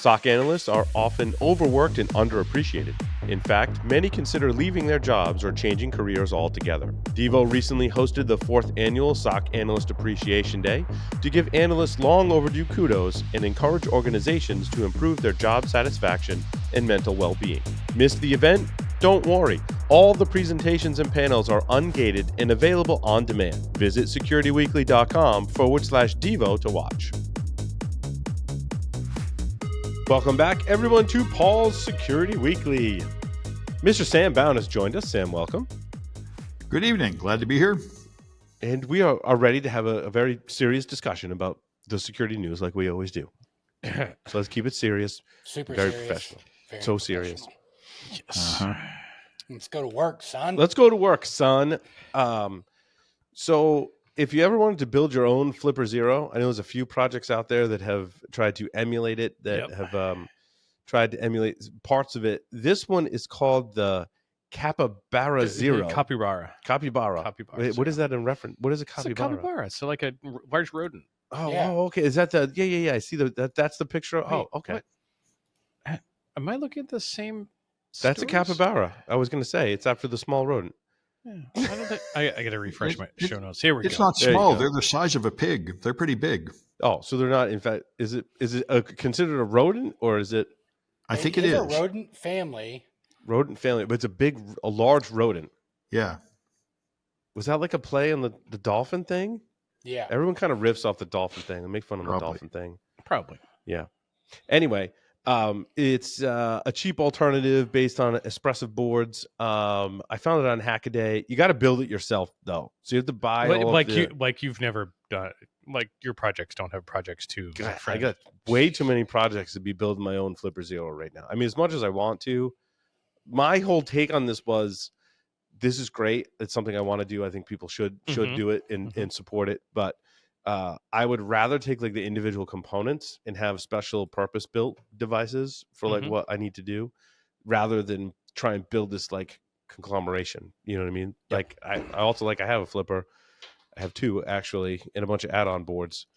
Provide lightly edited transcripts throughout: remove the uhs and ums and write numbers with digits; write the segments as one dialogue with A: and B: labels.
A: SOC analysts are often overworked and underappreciated. In fact, many consider leaving their jobs or changing careers altogether. Devo recently hosted the 4th annual SOC Analyst Appreciation Day to give analysts long overdue kudos and encourage organizations to improve their job satisfaction and mental well-being. Missed the event? Don't worry. All the presentations and panels are ungated and available on demand. Visit securityweekly.com/Devo to watch. Welcome back, everyone, to Paul's Security Weekly. Mr. Sam Bound has joined us. Sam, welcome.
B: Good evening. Glad to be here.
A: And we are ready to have a very serious discussion about the security news like we always do. So let's keep it serious.
C: Super
A: very
C: serious.
A: Professional.
C: Very
A: so
C: professional.
A: Serious.
C: Yes. Let's go to work, son.
A: Let's go to work, son. So if you ever wanted to build your own Flipper Zero, I know there's a few projects out there that have tried to emulate it, that have tried to emulate parts of it. This one is called the Capybara Zero.
D: Capybara.
A: Wait, what is that in reference? What is a capybara?
D: It's a capybara. So like a large rodent.
A: Oh, okay. Is that the? Yeah. I see that's the picture.
D: Wait,
A: oh, okay.
D: What? Am I looking at the same?
A: That's
D: stores?
A: a capybara. I was going to say it's after the small rodent.
D: Yeah. I got to refresh my show notes. Here we go.
B: It's not small. They're the size of a pig. They're pretty big.
A: Oh, so they're not. In fact, is it considered a rodent or is it?
B: I think it is
C: a rodent family.
A: Rodent family, but it's a large rodent.
B: Yeah.
A: Was that like a play on the dolphin thing?
C: Yeah.
A: Everyone kind of riffs off the dolphin thing and make fun of
B: Probably.
A: the dolphin thing.
D: Probably.
A: Yeah. Anyway, it's a cheap alternative based on espressive boards. I found it on Hackaday. You got to build it yourself though, so you have to buy
D: you've never done. Like your projects don't have projects too.
A: God, I got way too many projects to be building my own Flipper Zero right now. I mean, as much as I want to. My whole take on this was, this is great. It's something I want to do. I think people should do it and support it. But I would rather take like the individual components and have special purpose built devices for like what I need to do, rather than try and build this like conglomeration. You know what I mean? Yep. Like I also I have a Flipper. I have two actually, and a bunch of add-on boards.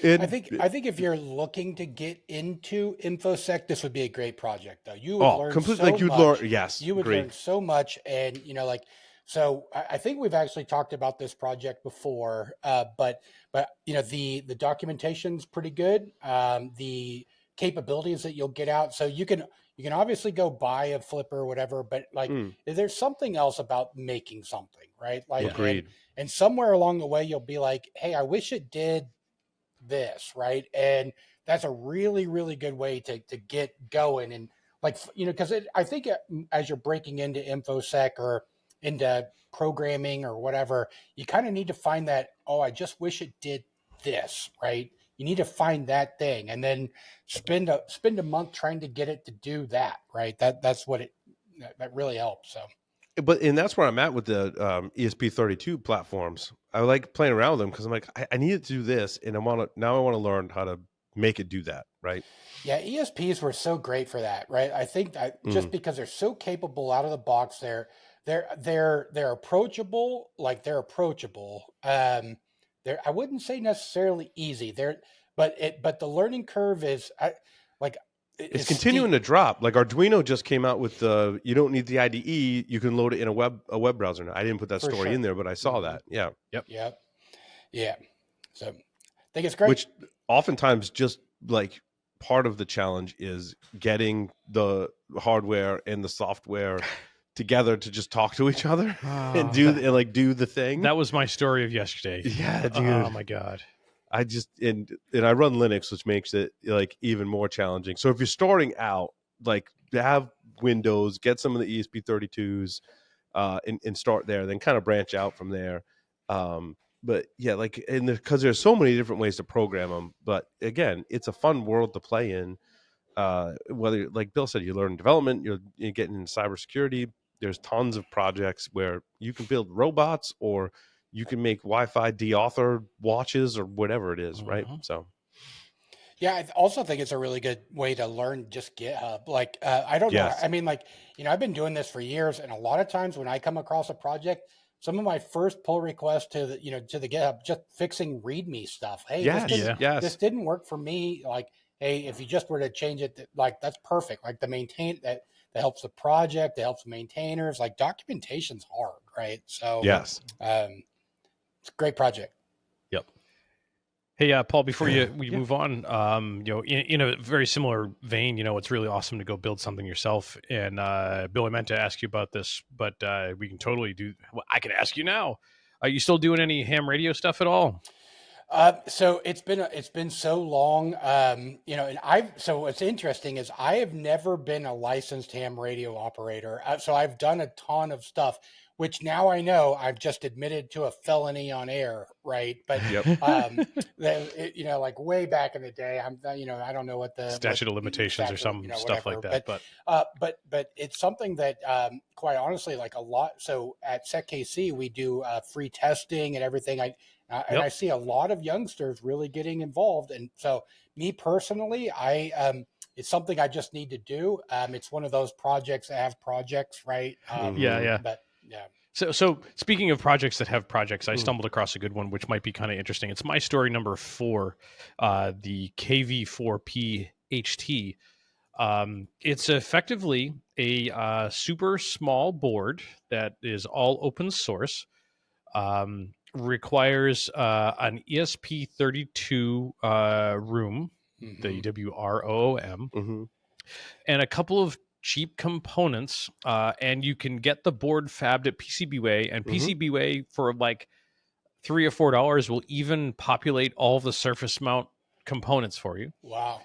C: I think if you're looking to get into InfoSec, this would be a great project, though. You would learn
A: completely.
C: so
A: Like you'd
C: much.
A: learn, yes,
C: you would learn so much, and so I think we've actually talked about this project before, but the documentation's pretty good. The capabilities that you'll get out, so you can obviously go buy a Flipper or whatever, but there's something else about making something, right? Like,
A: agreed.
C: And somewhere along the way, you'll be like, hey, I wish it did this, right? And that's a really, really good way to get going. And because I think as you're breaking into InfoSec or into programming or whatever, you kind of need to find that, I just wish it did this, right? You need to find that thing and then spend a month trying to get it to do that, right? That's what that really helps. So.
A: And that's where I'm at with the ESP32 platforms. I like playing around with them because I'm like, I need it to do this, and I want to learn how to make it do that, right?
C: Yeah, ESPs were so great for that, right? I think that just because they're so capable out of the box, they're approachable. Like they're approachable. I wouldn't say necessarily easy. But the learning curve is
A: it's continuing to drop. Like Arduino just came out with you don't need the IDE. You can load it in a web browser now. I didn't put that story in there, but I saw that. Yeah.
C: Yep. Yeah. So I think it's great.
A: Which oftentimes just like part of the challenge is getting the hardware and the software together to just talk to each other and do the thing.
D: That was my story of yesterday.
A: Yeah, dude.
D: Oh my God.
A: I just and I run Linux, which makes it like even more challenging. So if you're starting out, like have Windows, get some of the ESP32s, and start there, then kind of branch out from there. But yeah, because there's so many different ways to program them. But again, it's a fun world to play in. Whether, like Bill said, you learn development, you're getting into cybersecurity. There's tons of projects where you can build robots or you can make Wi-Fi deauthor watches or whatever it is, right? So,
C: yeah, I also think it's a really good way to learn just GitHub. I don't know. I mean, I've been doing this for years, and a lot of times when I come across a project, some of my first pull requests to the GitHub, just fixing README stuff. Hey, this didn't work for me. hey, if you just were to change it, like that's perfect. Like that helps the project, it helps the maintainers. Like documentation's hard, right? So
A: Yes.
C: it's a great project.
A: Yep.
D: Hey, Paul, before we
A: Yeah.
D: move on, in a very similar vein, it's really awesome to go build something yourself. And Bill, I meant to ask you about this, but we can totally do. Well, I can ask you now. Are you still doing any ham radio stuff at all?
C: So it's been so long, and so what's interesting is I have never been a licensed ham radio operator. So I've done a ton of stuff, which now I know I've just admitted to a felony on air, right? But
A: Yep.
C: like way back in the day, I don't know what the
D: Statute of limitations or some stuff like that,
C: but it's something that quite honestly, like a lot. So at SecKC, we do free testing and everything. And I see a lot of youngsters really getting involved. And so me personally, it's something I just need to do. It's one of those projects that have projects, right?
D: Yeah.
C: But yeah.
D: So speaking of projects that have projects, I stumbled across a good one, which might be kind of interesting. It's my story number 4, the KV4P HT. It's effectively a super small board that is all open source. Requires an ESP32 room, the WROOM, and a couple of cheap components, and you can get the board fabbed at PCBWay, and PCBWay for like $3 or $4 will even populate all the surface mount components for you.
C: Wow.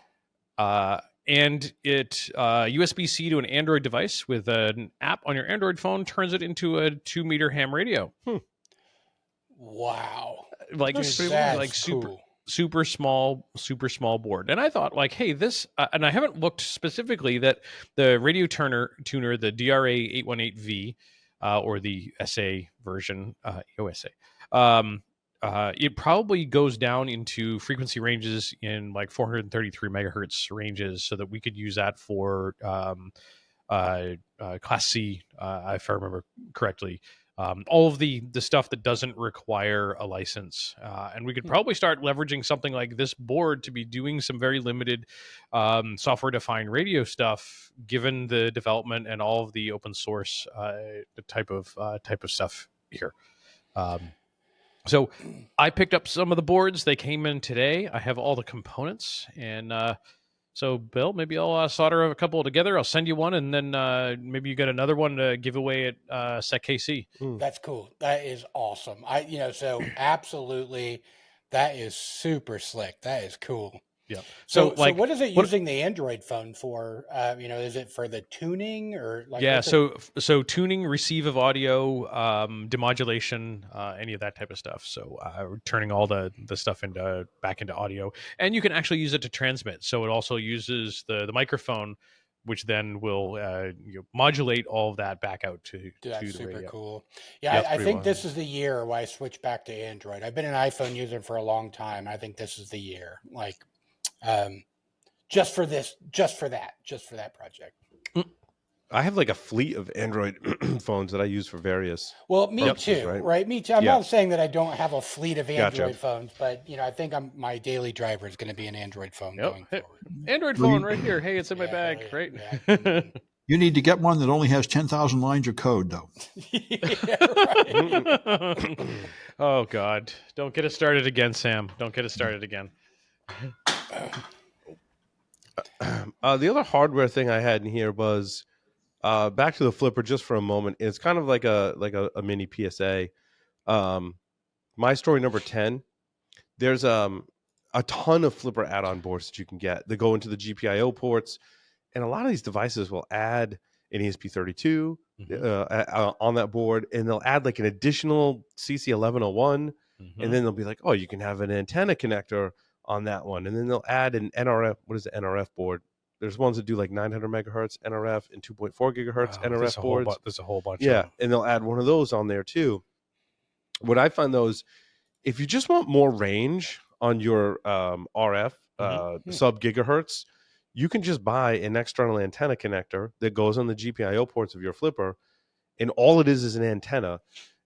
D: And it USB-C to an Android device with an app on your Android phone turns it into a 2-meter ham radio.
C: Wow.
D: Like super small board. And I thought like, hey, this, and I haven't looked specifically that the radio tuner, the DRA 818V, or the SA version, OSA, it probably goes down into frequency ranges in like 433 megahertz ranges so that we could use that for Class C, if I remember correctly. All of the stuff that doesn't require a license. And we could probably start leveraging something like this board to be doing some very limited software-defined radio stuff, given the development and all of the open source type of stuff here. So I picked up some of the boards. They came in today. I have all the components. And so, Bill, maybe I'll solder a couple together. I'll send you one, and then maybe you get another one to give away at SecKC.
C: That's cool. That is awesome. So absolutely, that is super slick. That is cool.
D: Yeah.
C: So what is it using the Android phone for? Is it for the tuning or like?
D: Yeah. So tuning, receive of audio, demodulation, any of that type of stuff. So turning all the stuff back into audio, and you can actually use it to transmit. So it also uses the microphone, which then will modulate all of that back out to
C: That's
D: the
C: super
D: radio.
C: cool. Yeah, I think this is the year where I switch back to Android. I've been an iPhone user for a long time. I think this is the year. Like. Just for that project.
A: I have like a fleet of Android phones that I use for various.
C: Well, me too, right? Me too. I'm not saying that I don't have a fleet of Android phones, but I think my daily driver is going to be an Android phone going forward.
D: Android phone right here. Hey, it's in my bag, right?
C: Yeah.
B: You need to get one that only has 10,000 lines of code, though.
D: Oh, God. Don't get it started again, Sam. Don't get it started again.
A: The other hardware thing I had in here was back to the flipper just for a moment. It's kind of like a mini PSA. My story number 10. There's a ton of flipper add-on boards that you can get that go into the GPIO ports, and a lot of these devices will add an ESP32 on that board, and they'll add like an additional CC1101, and then they'll be like, oh, you can have an antenna connector on that one, and then they'll add an NRF. What is the NRF board? There's ones that do like 900 megahertz NRF and 2.4 gigahertz NRF boards.
D: There's a whole bunch.
A: Yeah,
D: of them.
A: and they'll add one of those on there too. What I find those, if you just want more range on your RF sub gigahertz, you can just buy an external antenna connector that goes on the GPIO ports of your flipper, and all it is an antenna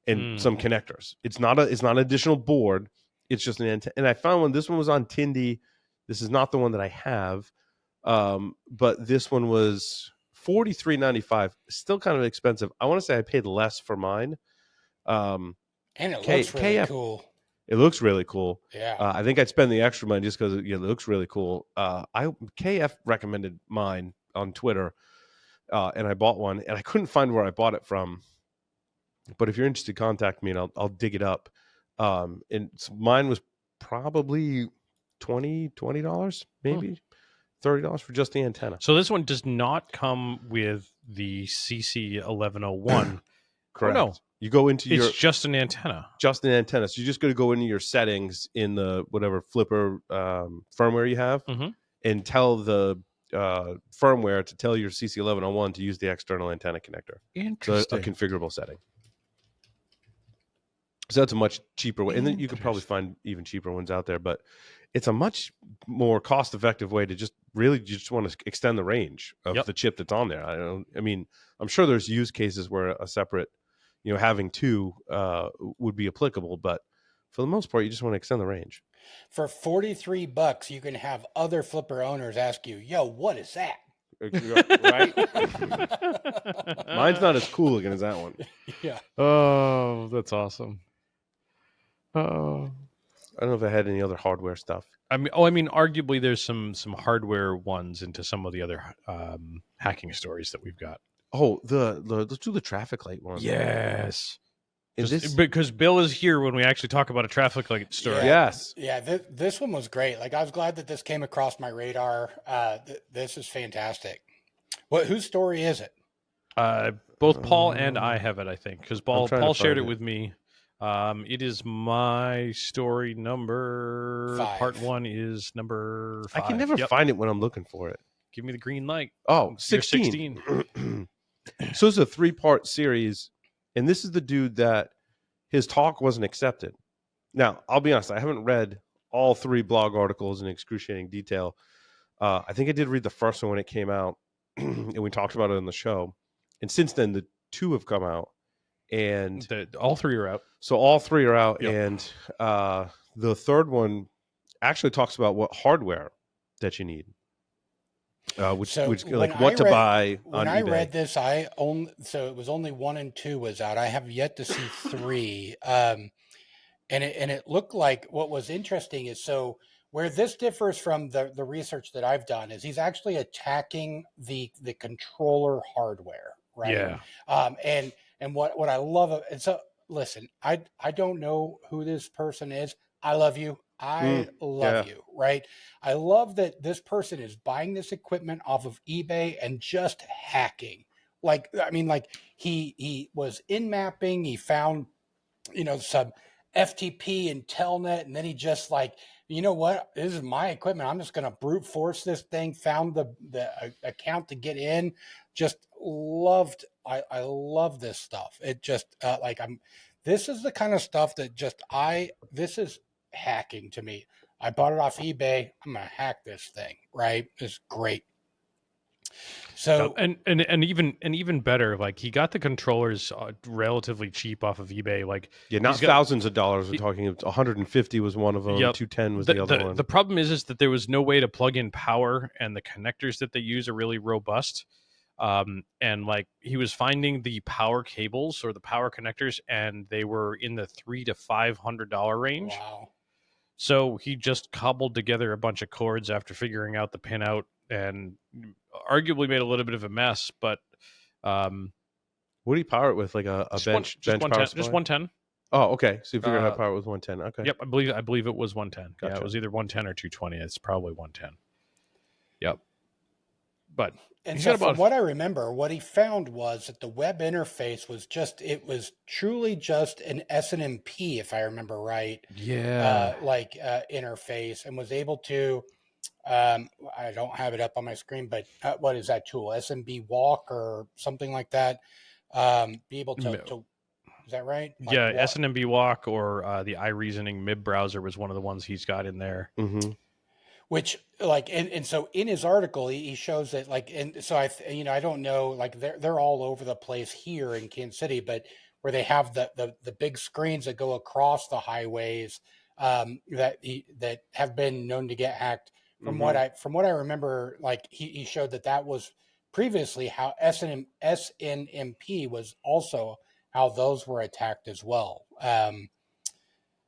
A: and some connectors. It's not an additional board. It's just an antenna. And I found this one was on Tindy. This is not the one that I have, but this one was $43.95. Still kind of expensive. I want to say I paid less for mine.
C: And it looks really cool.
A: It looks really cool.
C: Yeah.
A: I think I'd spend the extra money just because it looks really cool. KF recommended mine on Twitter, and I bought one, and I couldn't find where I bought it from. But if you're interested, contact me, and I'll dig it up. And mine was probably $20, maybe $30 for just the antenna.
D: So this one does not come with the CC1101.
A: Correct.
D: Oh, no.
A: You go into
D: It's just an antenna.
A: Just an antenna. So you just got to go into your settings in the whatever flipper firmware you have, and tell the firmware to tell your CC1101 to use the external antenna connector.
D: Interesting.
A: So a configurable setting. So that's a much cheaper way. And then you could probably find even cheaper ones out there, but it's a much more cost-effective way to just want to extend the range of the chip that's on there. I mean, I'm sure there's use cases where a separate, having two would be applicable, but for the most part, you just want to extend the range.
C: For $43, you can have other flipper owners ask you, "Yo, what is that?"
A: Right? Mine's not as cool looking as that one.
C: Yeah.
D: Oh, that's awesome. Oh,
A: I don't know if I had any other hardware stuff.
D: I mean, arguably there's some hardware ones into some of the other hacking stories that we've got.
A: Oh, let's do the traffic light one.
D: Yes.
C: Because
D: Bill is here when we actually talk about a traffic light story.
C: Yeah.
A: Yes.
C: Yeah, this one was great. Like, I was glad that this came across my radar. This is fantastic. Whose story is it?
D: Both Paul and I have it, I think, because Paul shared it
A: it
D: with me. It is my story number
C: 5.
D: Part 1 is number 5.
A: I can never find it when I'm looking for it.
D: Give me the green light.
A: Oh,
D: You're
A: 16. So it's a 3-part series, and this is the dude that his talk wasn't accepted. Now, I'll be honest, I haven't read all 3 blog articles in excruciating detail. I think I did read the first one when it came out, and we talked about it on the show. And since then, the 2 have come out, and
D: all 3 are out.
A: So all 3 are out,
D: Yep.
A: and the third one actually talks about what hardware that you need, which like what to buy on
C: When I
A: eBay.
C: read this, it was only 1 and 2 was out. I have yet to see 3, and it looked like what was interesting is where this differs from the research that I've done is he's actually attacking the controller hardware, right?
D: Yeah.
C: And what I love, and so listen, I don't know who this person is. I love you. I love you, right? I love that this person is buying this equipment off of eBay and just hacking. Like, I mean, like he was in mapping, he found, some FTP and Telnet, and then he just like, you know what? This is my equipment. I'm just going to brute force this thing. Found the account to get in. Just loved. I love this stuff. It just this is the kind of stuff that this is hacking to me. I bought it off eBay. I'm going to hack this thing. Right. It's great. So
D: and even better, like he got the controllers relatively cheap off of eBay. Like
A: not thousands of dollars. We're talking 150 was one of them.
D: Yep.
A: 210 was the other one.
D: The problem is that there was no way to plug in power, and the connectors that they use are really robust. And like he was finding the power cables or the power connectors, and they were in the $300 to $500 range.
C: Wow.
D: So he just cobbled together a bunch of cords after figuring out the pinout, and arguably made a little bit of a mess. But
A: what do you power it with? Like a bench power supply?
D: Just 110.
A: Oh, okay. So you figured out how to power it with 110. Okay.
D: Yep, I believe it was 110. Gotcha. Yeah, it was either 110 or 220. It's probably 110. Yep. But
C: and so from what I remember, what he found was that the web interface was truly just an SNMP, if I remember right.
D: Yeah.
C: Interface, and was able to, I don't have it up on my screen, but what is that tool? SMB walk or something like that. Be able to, is that right?
D: Like SNMB walk or the iReasoning MIB browser was one of the ones he's got in there.
A: Mm-hmm.
C: Which and so in his article he shows that I don't know, like they're all over the place here in Kansas City, but where they have the big screens that go across the highways that have been known to get hacked. from what I remember, like he showed that was previously how SNMP was also how those were attacked as well.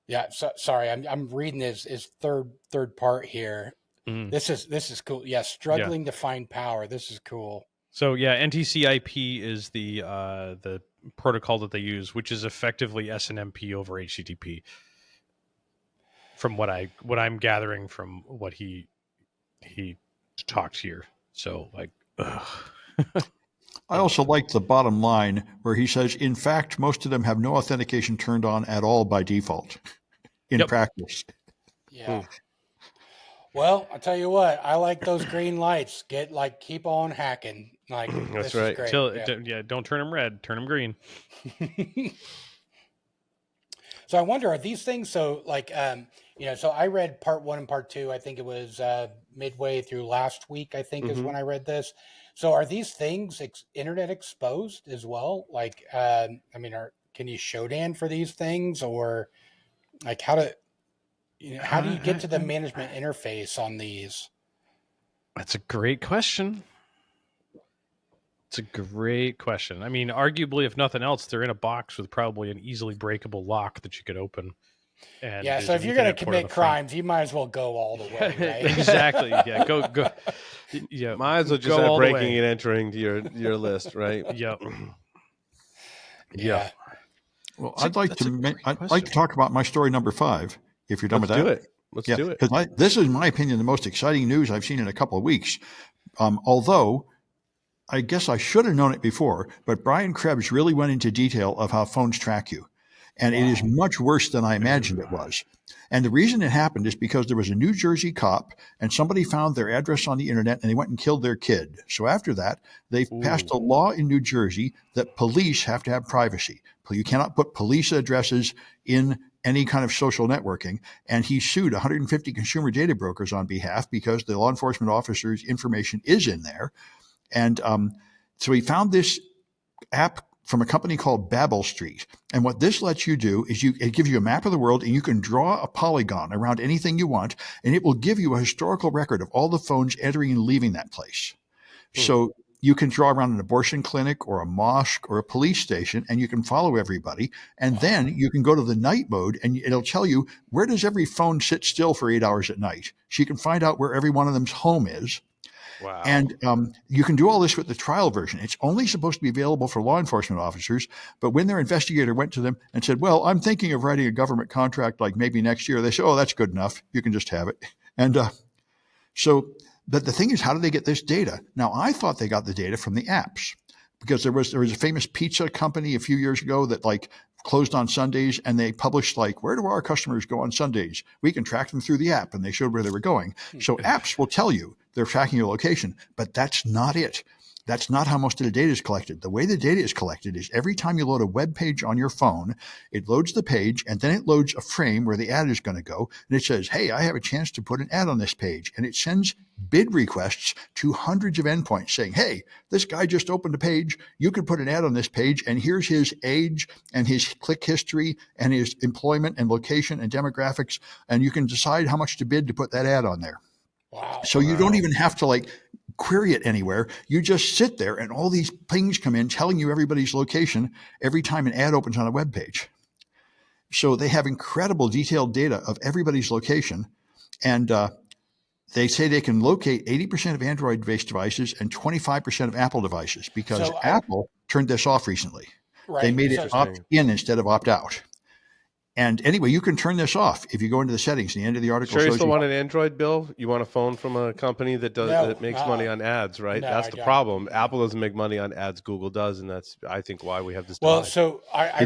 C: Yeah, so, sorry, I'm reading his third part here.
D: Mm.
C: This is cool. Yeah, struggling to find power. This is cool.
D: So yeah, NTCP is the protocol that they use, which is effectively SNMP over HTTP. From what I'm gathering from what he talked here. So like, ugh.
B: I also like the bottom line where he says, in fact, most of them have no authentication turned on at all by default in practice.
C: Yeah. Well, I'll tell you what, I like those green lights. Keep on hacking. Like,
A: That's
C: this
A: right.
C: is great.
D: Don't turn them red, turn them green.
C: So I wonder, are these things so so I read part 1 and part 2. I think it was midway through last week, I think is when I read this. So are these things internet exposed as well? Like, can you showdan for these things, or like how do you get to the management interface on these?
D: That's a great question. It's a great question. I mean, arguably, if nothing else, they're in a box with probably an easily breakable lock that you could open. And
C: yeah, so if you're going to commit crimes, you might as well go all the way, right?
D: Exactly. Yeah, go. Yeah,
A: might as well just have breaking and entering to your list, right?
D: Yep.
C: Yeah.
B: Well, I'd like to talk about my story number 5, if you're done with that.
A: Let's do it.
B: Because this is, in my opinion, the most exciting news I've seen in a couple of weeks. Although I guess I should have known it before, but Brian Krebs really went into detail of how phones track you. And it is much worse than I imagined it was. And the reason it happened is because there was a New Jersey cop and somebody found their address on the internet and they went and killed their kid. So after that, they passed a law in New Jersey that police have to have privacy. You cannot put police addresses in any kind of social networking. And he sued 150 consumer data brokers on behalf because the law enforcement officer's information is in there. And so he found this app from a company called Babel Street. And what this lets you do is it gives you a map of the world, and you can draw a polygon around anything you want, and it will give you a historical record of all the phones entering and leaving that place. So you can draw around an abortion clinic or a mosque or a police station, and you can follow everybody. And then you can go to the night mode, and it'll tell you, where does every phone sit still for 8 hours at night? So you can find out where every one of them's home is.
A: Wow.
B: And you can do all this with the trial version. It's only supposed to be available for law enforcement officers. But when their investigator went to them and said, well, I'm thinking of writing a government contract like maybe next year, they said, oh, that's good enough. You can just have it. And but the thing is, how do they get this data? Now, I thought they got the data from the apps, because there was a famous pizza company a few years ago that closed on Sundays, and they published where do our customers go on Sundays? We can track them through the app, and they showed where they were going. So apps will tell you they're tracking your location, but that's not it. That's not how most of the data is collected. The way the data is collected is every time you load a web page on your phone, it loads the page, and then it loads a frame where the ad is going to go. And it says, hey, I have a chance to put an ad on this page. And it sends bid requests to hundreds of endpoints saying, hey, this guy just opened a page. You could put an ad on this page, and here's his age and his click history and his employment and location and demographics. And you can decide how much to bid to put that ad on there.
C: Wow.
B: So you don't even have to query it anywhere. You just sit there, and all these pings come in telling you everybody's location every time an ad opens on a web page. So they have incredible detailed data of everybody's location. And they say they can locate 80% of Android-based devices and 25% of Apple devices, because Apple turned this off recently.
C: Right.
B: They made it opt-in instead of opt-out. And anyway, you can turn this off if you go into the settings. The end of the article
A: sure,
B: shows
A: you still want an Android, Bill? You want a phone from a company that makes money on ads, right?
C: No,
A: that's the problem. Apple doesn't make money on ads. Google does, and that's, I think, why we have this divide.
C: Well, so I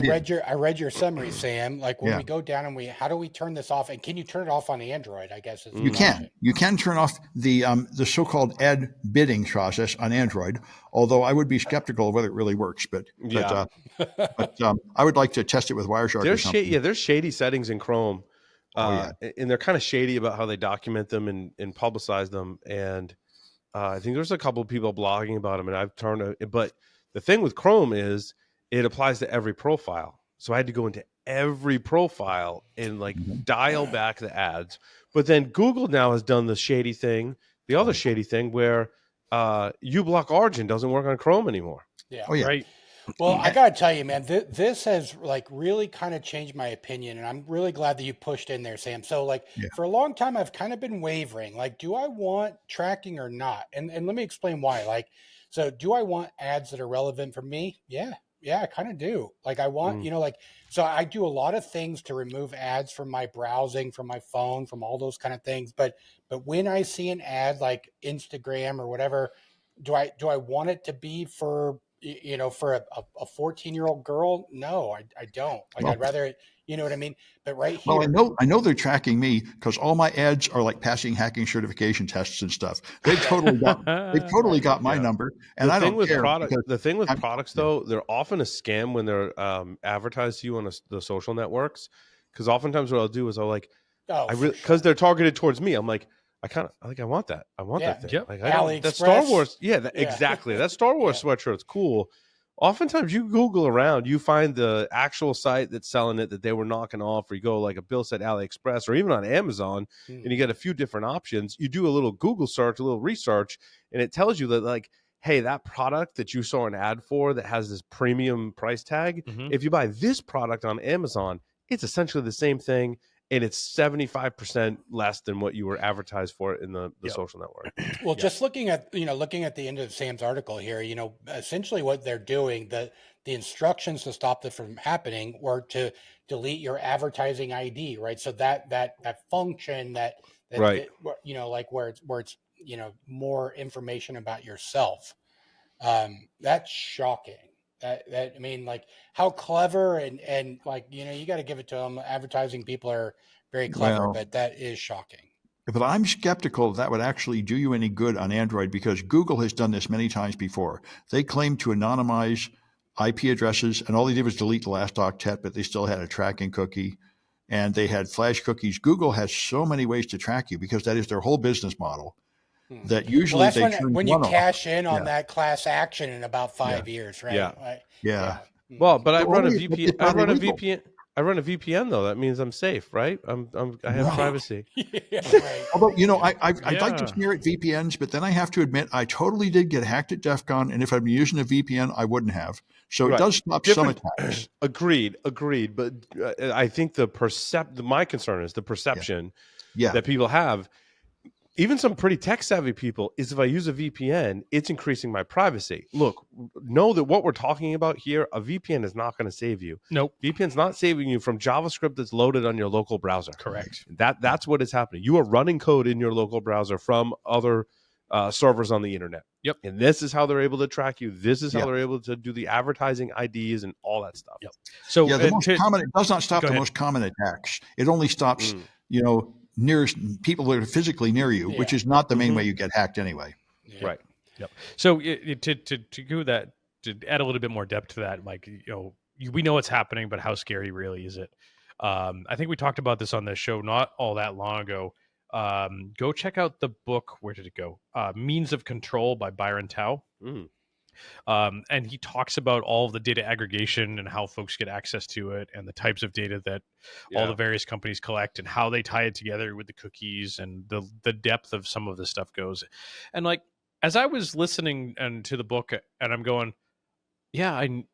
C: read your summary, Sam. When we go down and how do we turn this off? And can you turn it off on Android? I guess
B: you can. You can turn off the so-called ad bidding process on Android. Although I would be skeptical of whether it really works, but I would like to test it with Wireshark or something.
A: There's shady settings in Chrome, and they're kind of shady about how they document them and publicize them. And I think there's a couple of people blogging about them, and I've turned it. But the thing with Chrome is it applies to every profile. So I had to go into every profile and like dial back the ads. But then Google now has done the shady thing, the other shady thing where uBlock Origin doesn't work on Chrome anymore.
C: Yeah.
B: Oh yeah.
D: Right.
C: Well, I gotta tell you, man, this has like really kind of changed my opinion, and I'm really glad that you pushed in there, Sam. So, like,
B: Yeah.
C: for a long time, I've kind of been wavering. Like, do I want tracking or not? And let me explain why. Like, so do I want ads that are relevant for me? Yeah, I kind of do. Like, I want, like, so I do a lot of things to remove ads from my browsing, from my phone, from all those kind of things. But when I see an ad like Instagram or whatever, do I want it to be for for a 14-year-old girl? No, I don't. Like,
B: Well,
C: I'd rather, you know what I mean? But right
B: well,
C: here,
B: I know they're tracking me because all my ads are like passing hacking certification tests and stuff. They've totally
C: right.
B: got my
A: Yeah.
B: number, and I don't care.
A: The thing with
B: I'm-
A: products, though, they're often a scam when they're advertised to you on the social networks. Because oftentimes what I'll do is I'll like,
C: Oh,
A: because they're targeted towards me. I'm like, I want that. I want
C: Yeah.
A: that thing.
D: Yep.
A: Like, I don't, that Star
C: AliExpress.
A: Wars. Yeah,
C: Yeah.
A: exactly. That Star Wars sweatshirt's cool. Oftentimes you Google around, you find the actual site that's selling it that they were knocking off, or you go like a Bill said AliExpress or even on Amazon, and you get a few different options. You do a little Google search, a little research, and it tells you that like, hey, that product that you saw an ad for that has this premium price tag, if you buy this product on Amazon, it's essentially the same thing, and it's 75% less than what you were advertised for in the social network.
C: Well, just looking at the end of Sam's article here, essentially what they're doing, the instructions to stop this from happening were to delete your advertising ID, right? So that function that
A: Right.
C: like where it's more information about yourself. That's shocking. That I mean, like, how clever and like, you got to give it to them. Advertising people are very clever,
B: Well,
C: but that is shocking.
B: but I'm skeptical that would actually do you any good on Android because Google has done this many times before. They claim to anonymize IP addresses, and all they did was delete the last octet, but they still had a tracking cookie, and they had flash cookies. Google has so many ways to track you because that is their whole business model. That usually
C: Well, that's
B: they turn
C: when you
B: one off.
C: cash in on
B: Yeah.
C: that class action in about 5 years, right?
A: Yeah.
C: Right.
B: Yeah.
A: Well, but I
B: But
A: run a
B: only-
A: VPN.
B: it's not illegal.
A: I run a VPN though. That means I'm safe, right? I have
B: No.
A: privacy.
C: Yeah, right.
B: Although, I'd like to
D: Yeah.
B: sneer at VPNs, but then I have to admit I totally did get hacked at Defcon, and if I'd been using a VPN, I wouldn't have. So
A: Right.
B: it does stop
A: Different-
B: some attacks.
A: Agreed. But I think my concern is the perception
B: Yeah.
A: that people have. Even some pretty tech savvy people is if I use a VPN, it's increasing my privacy. Look, know that what we're talking about here, a VPN is not going to save you.
D: Nope.
A: VPN's not saving you from JavaScript that's loaded on your local browser.
D: Correct.
A: That's what is happening. You are running code in your local browser from other servers on the internet.
D: Yep.
A: And this is how they're able to track you. This is how
B: Yeah.
A: they're able to do the advertising IDs and all that stuff.
D: Yep. So
B: Yeah, the most common, it does not stop
D: Go
B: the
D: ahead.
B: most common attacks. It only stops, nearest people that are physically near you, which is not the main way you get hacked anyway.
C: Yeah.
A: Right.
D: Yep. So to go that, to add a little bit more depth to that, like, we know what's happening, but how scary really is it? I think we talked about this on this show not all that long ago. Go check out the book. Where did it go? Means of Control by Byron Tao. And he talks about all of the data aggregation and how folks get access to it and the types of data that all the various companies collect and how they tie it together with the cookies and the depth of some of this stuff goes. And like, as I was listening to the book and I'm going, yeah, I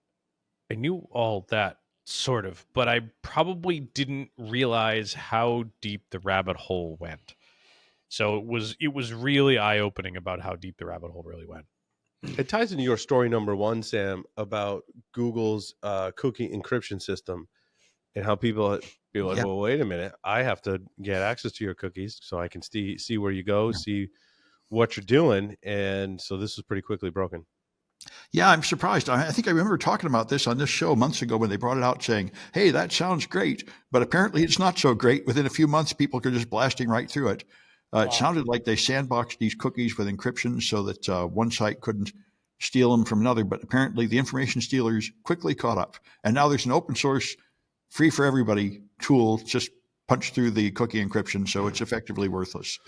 D: knew all that sort of, but I probably didn't realize how deep the rabbit hole went. So it was really eye-opening about how deep the rabbit hole really went.
A: It ties into your story number one, Sam, about Google's cookie encryption system and how people be like, well, wait a minute, I have to get access to your cookies so I can see where you go, see what you're doing. And so this was pretty quickly broken.
B: Yeah, I'm surprised. I think I remember talking about this on this show months ago when they brought it out saying, hey, that sounds great. But apparently it's not so great. Within a few months, people are just blasting right through it. It sounded like they sandboxed these cookies with encryption so that one site couldn't steal them from another. But apparently the information stealers quickly caught up. And now there's an open source, free for everybody tool, just punch through the cookie encryption. So it's effectively worthless.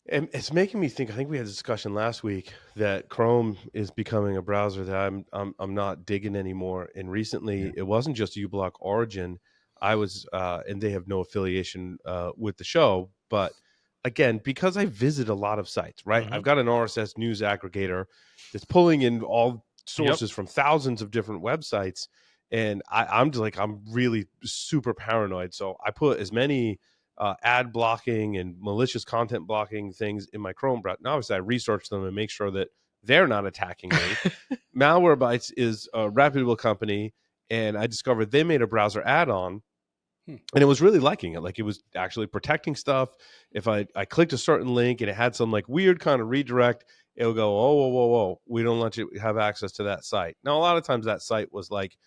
A: And it's making me think. I think we had a discussion last week that Chrome is becoming a browser that I'm not digging anymore. And recently, it wasn't just uBlock Origin. I was, and they have no affiliation with the show, but again, because I visit a lot of sites, right? I've got an RSS news aggregator that's pulling in all sources from thousands of different websites, and I'm just like, I'm really super paranoid. So I put as many ad blocking and malicious content blocking things in my Chrome browser. Now, obviously, I research them and make sure that they're not attacking me. Malwarebytes is a reputable company, and I discovered they made a browser add-on, and it was really liking it. Like, it was actually protecting stuff. If I clicked a certain link and it had some like weird kind of redirect, it would go, oh, whoa, we don't let you have access to that site. Now, a lot of times that site was like,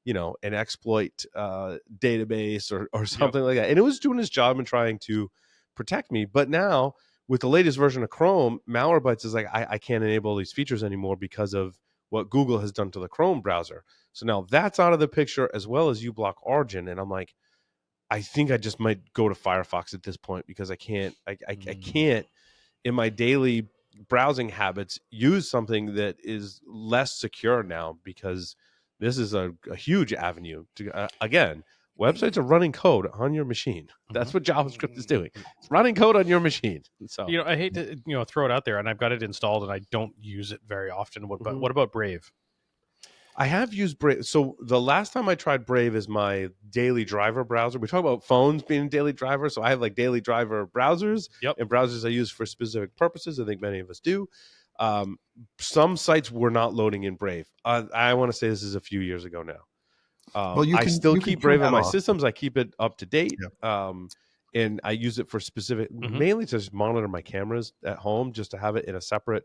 A: an exploit database or something like that. And it was doing its job and trying to protect me. But now with the latest version of Chrome, Malwarebytes is like, I can't enable these features anymore because of what Google has done to the Chrome browser. So now that's out of the picture, as well as uBlock Origin. And I'm like, I think I just might go to Firefox at this point, because I can't in my daily browsing habits use something that is less secure now, because this is a huge avenue to, again, websites are running code on your machine. That's what JavaScript is doing. It's running code on your machine. So,
D: I hate to, throw it out there, and I've got it installed and I don't use it very often. What about Brave?
A: I have used Brave. So the last time I tried Brave is my daily driver browser. We talk about phones being daily driver. So I have like daily driver browsers and browsers I use for specific purposes. I think many of us do. Some sites were not loading in Brave. I want to say this is a few years ago now. I still keep Brave on my systems. I keep it up to date. And I use it for specific, mainly to just monitor my cameras at home, just to have it in a separate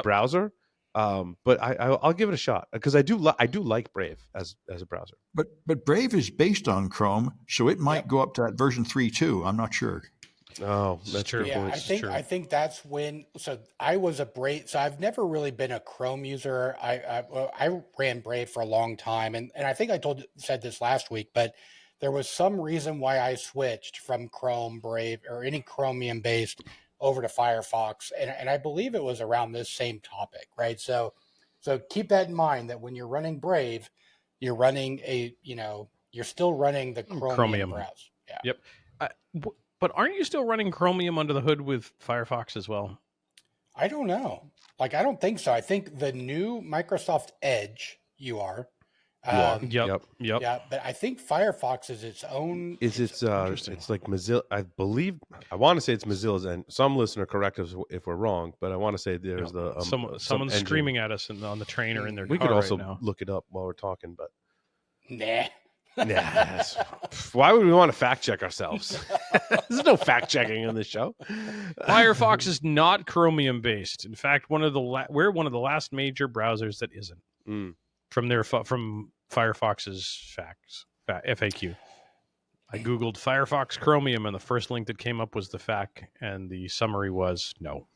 A: browser. But I'll give it a shot, because I do like Brave as a browser.
B: But Brave is based on Chrome, so it might go up to that version 3 too. I'm not sure.
A: Oh, that's true.
C: Yeah, I think that's when. So I was a Brave. So I've never really been a Chrome user. I ran Brave for a long time, and I think I said this last week, but there was some reason why I switched from Chrome, Brave, or any Chromium based over to Firefox, and I believe it was around this same topic, right? So keep that in mind, that when you're running Brave, you're running you're still running the Chromium browser. Yeah.
D: Yep. But aren't you still running Chromium under the hood with Firefox as well?
C: I don't know. Like, I don't think so. I think the new Microsoft Edge, you are.
D: Yep.
C: Yeah, but I think Firefox is its own.
A: It's like Mozilla. I want to say it's Mozilla's, and some listener correct us if we're wrong, but I want to say there's
D: someone's screaming at us on the train or in their car.
A: We could also
D: right now.
A: look it up while we're talking, but
C: nah.
A: Why would we want to fact check ourselves? There's no fact checking on this show.
D: Firefox is not Chromium based. In fact, we're one of the last major browsers that isn't. From Firefox's FAQ. I googled Firefox Chromium, and the first link that came up was the FAQ, and the summary was no.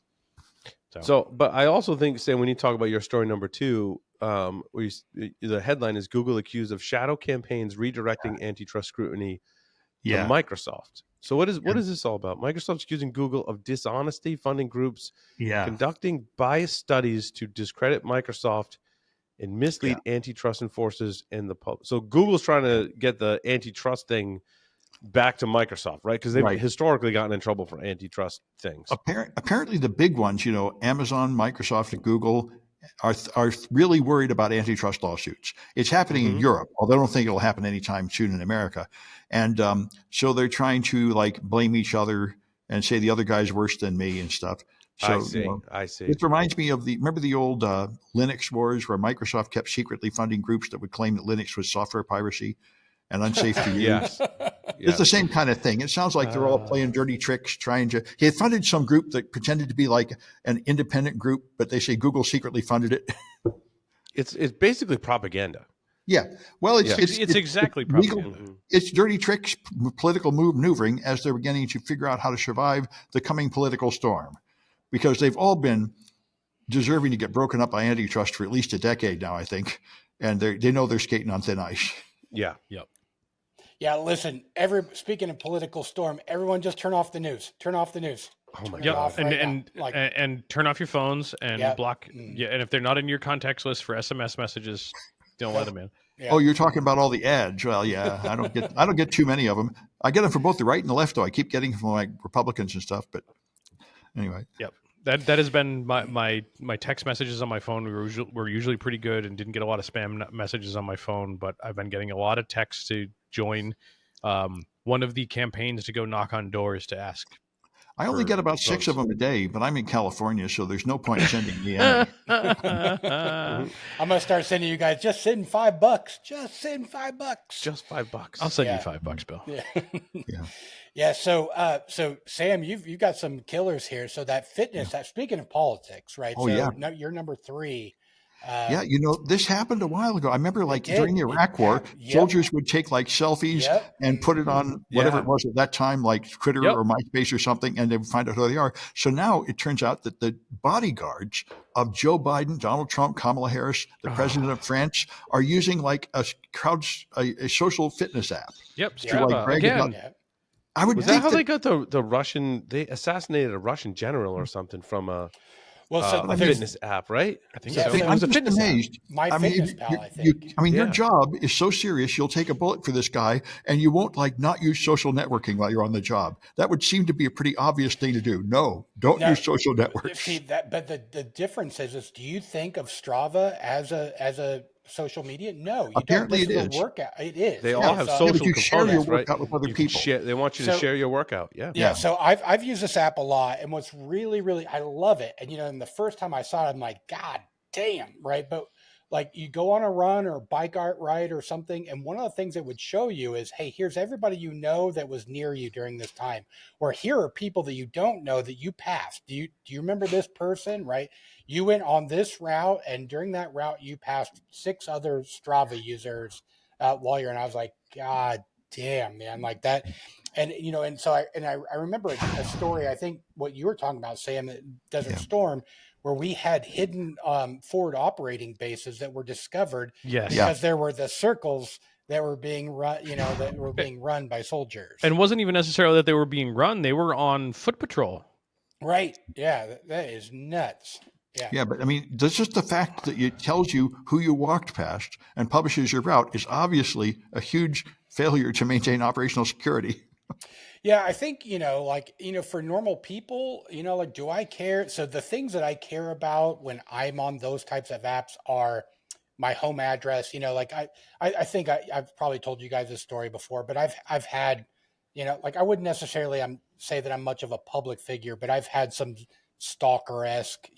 A: So, but I also think, Sam, when you talk about your story number 2, the headline is Google accused of shadow campaigns redirecting antitrust scrutiny to Microsoft. So what is this all about? Microsoft's accusing Google of dishonesty, funding groups, conducting biased studies to discredit Microsoft and mislead antitrust enforcers and the public. So Google's trying to get the antitrust thing back to Microsoft, right? Because they've historically gotten in trouble for antitrust things.
B: Apparently the big ones, Amazon, Microsoft, and Google are really worried about antitrust lawsuits. It's happening in Europe, although I don't think it'll happen anytime soon in America. And so they're trying to blame each other and say the other guy's worse than me and stuff. So,
A: I see.
B: It reminds me of remember the old Linux wars, where Microsoft kept secretly funding groups that would claim that Linux was software piracy and unsafe to use. It's the same kind of thing. It sounds like they're all playing dirty tricks, trying to. He had funded some group that pretended to be like an independent group, but they say Google secretly funded it.
A: It's basically propaganda.
B: Yeah, well, it's
D: exactly propaganda.
B: It's dirty tricks, political maneuvering, as they're beginning to figure out how to survive the coming political storm, because they've all been deserving to get broken up by antitrust for at least a decade now, I think, and they know they're skating on thin ice.
A: Yeah.
D: Yep.
C: Yeah, listen, speaking of political storm, everyone just turn off the news. Turn off the news.
A: Oh my God.
D: And turn off your phones and block. Yeah. And if they're not in your contacts list for SMS messages, don't let them in.
C: Yeah.
B: Oh, you're talking about all the ads. Well, yeah, I don't get too many of them. I get them from both the right and the left, though. I keep getting them from like Republicans and stuff. But anyway,
D: Yep. That has been my text messages on my phone were usually pretty good and didn't get a lot of spam messages on my phone, but I've been getting a lot of texts to join one of the campaigns to go knock on doors to ask.
B: I only get about 6
A: votes.
B: of them a day, but I'm in California, so there's no point in sending me any.
C: I'm gonna start sending you guys. Just send $5. Just send $5.
A: Just $5.
D: I'll send
C: Yeah.
D: you $5, Bill.
C: Yeah.
B: Yeah.
C: Yeah. So Sam, you've got some killers here. So that fitness. That speaking of politics, right?
B: Oh,
C: so
B: yeah.
C: no, you're number 3.
B: Yeah, this happened a while ago. I remember like
C: did.
B: during the Iraq War,
C: Yep.
B: soldiers would take like selfies
C: Yep.
B: and put it on whatever
A: Yeah.
B: it was at that time, like Twitter
D: Yep.
B: or MySpace or something, and they would find out who they are. So now it turns out that the bodyguards of Joe Biden, Donald Trump, Kamala Harris, the president of France, are using like a social fitness app.
D: Yep.
B: To, like,
D: Strava
B: brag
D: again.
B: about-
C: Yeah.
B: I would
A: Was
B: think
A: that how they got the Russian? They assassinated a Russian general or something from a
C: Well, so
A: a
C: there's
A: fitness app, right? I think
C: Yeah,
A: so.
C: so-
A: It was a
B: I'm just
A: fitness app.
B: amazed.
C: My
B: I mean,
C: Fitness Pal, I think.
B: your
A: Yeah.
B: job is so serious. You'll take a bullet for this guy, and you won't like not use social networking while you're on the job. That would seem to be a pretty obvious thing to do. No, don't
C: No,
B: use social networks.
C: See that, but the difference is, do you think of Strava as a social media? No, you
B: Apparently
C: don't. This
B: it
C: is a
B: is.
C: workout. It is.
A: They
C: Yeah,
A: all have
C: so-
B: Yeah, but
A: social
B: you share your
A: components, right?
B: workout with other
A: You can
B: people.
A: share- they want you to
C: So-
A: share your workout. Yeah.
C: Yeah, so I've used this app a lot, and what's really I love it. And and the first time I saw it, I'm like, God damn, right? But like you go on a run or a bike ride or something, and one of the things it would show you is, hey, here's everybody you know that was near you during this time, or here are people that you don't know that you passed. Do you remember this person? Right? You went on this route, and during that route, you passed 6 other Strava users while you're. And I was like, God damn, man, like that. And and so I remember a story. I think what you were talking about, Sam, at Desert
B: Yeah.
C: Storm, where we had hidden forward operating bases that were discovered
D: Yes.
C: because there were the circles that were being run, that were being run by soldiers.
D: And it wasn't even necessarily that they were being run; they were on foot patrol.
C: Right, yeah, that is nuts. Yeah,
B: Yeah, but I mean, just the fact that it tells you who you walked past and publishes your route is obviously a huge failure to maintain operational security.
C: Yeah, I think, for normal people, like, do I care? So the things that I care about when I'm on those types of apps are my home address. Like I think I've probably told you guys this story before, but I've had, like I wouldn't necessarily say that I'm much of a public figure, but I've had some stalker-esque,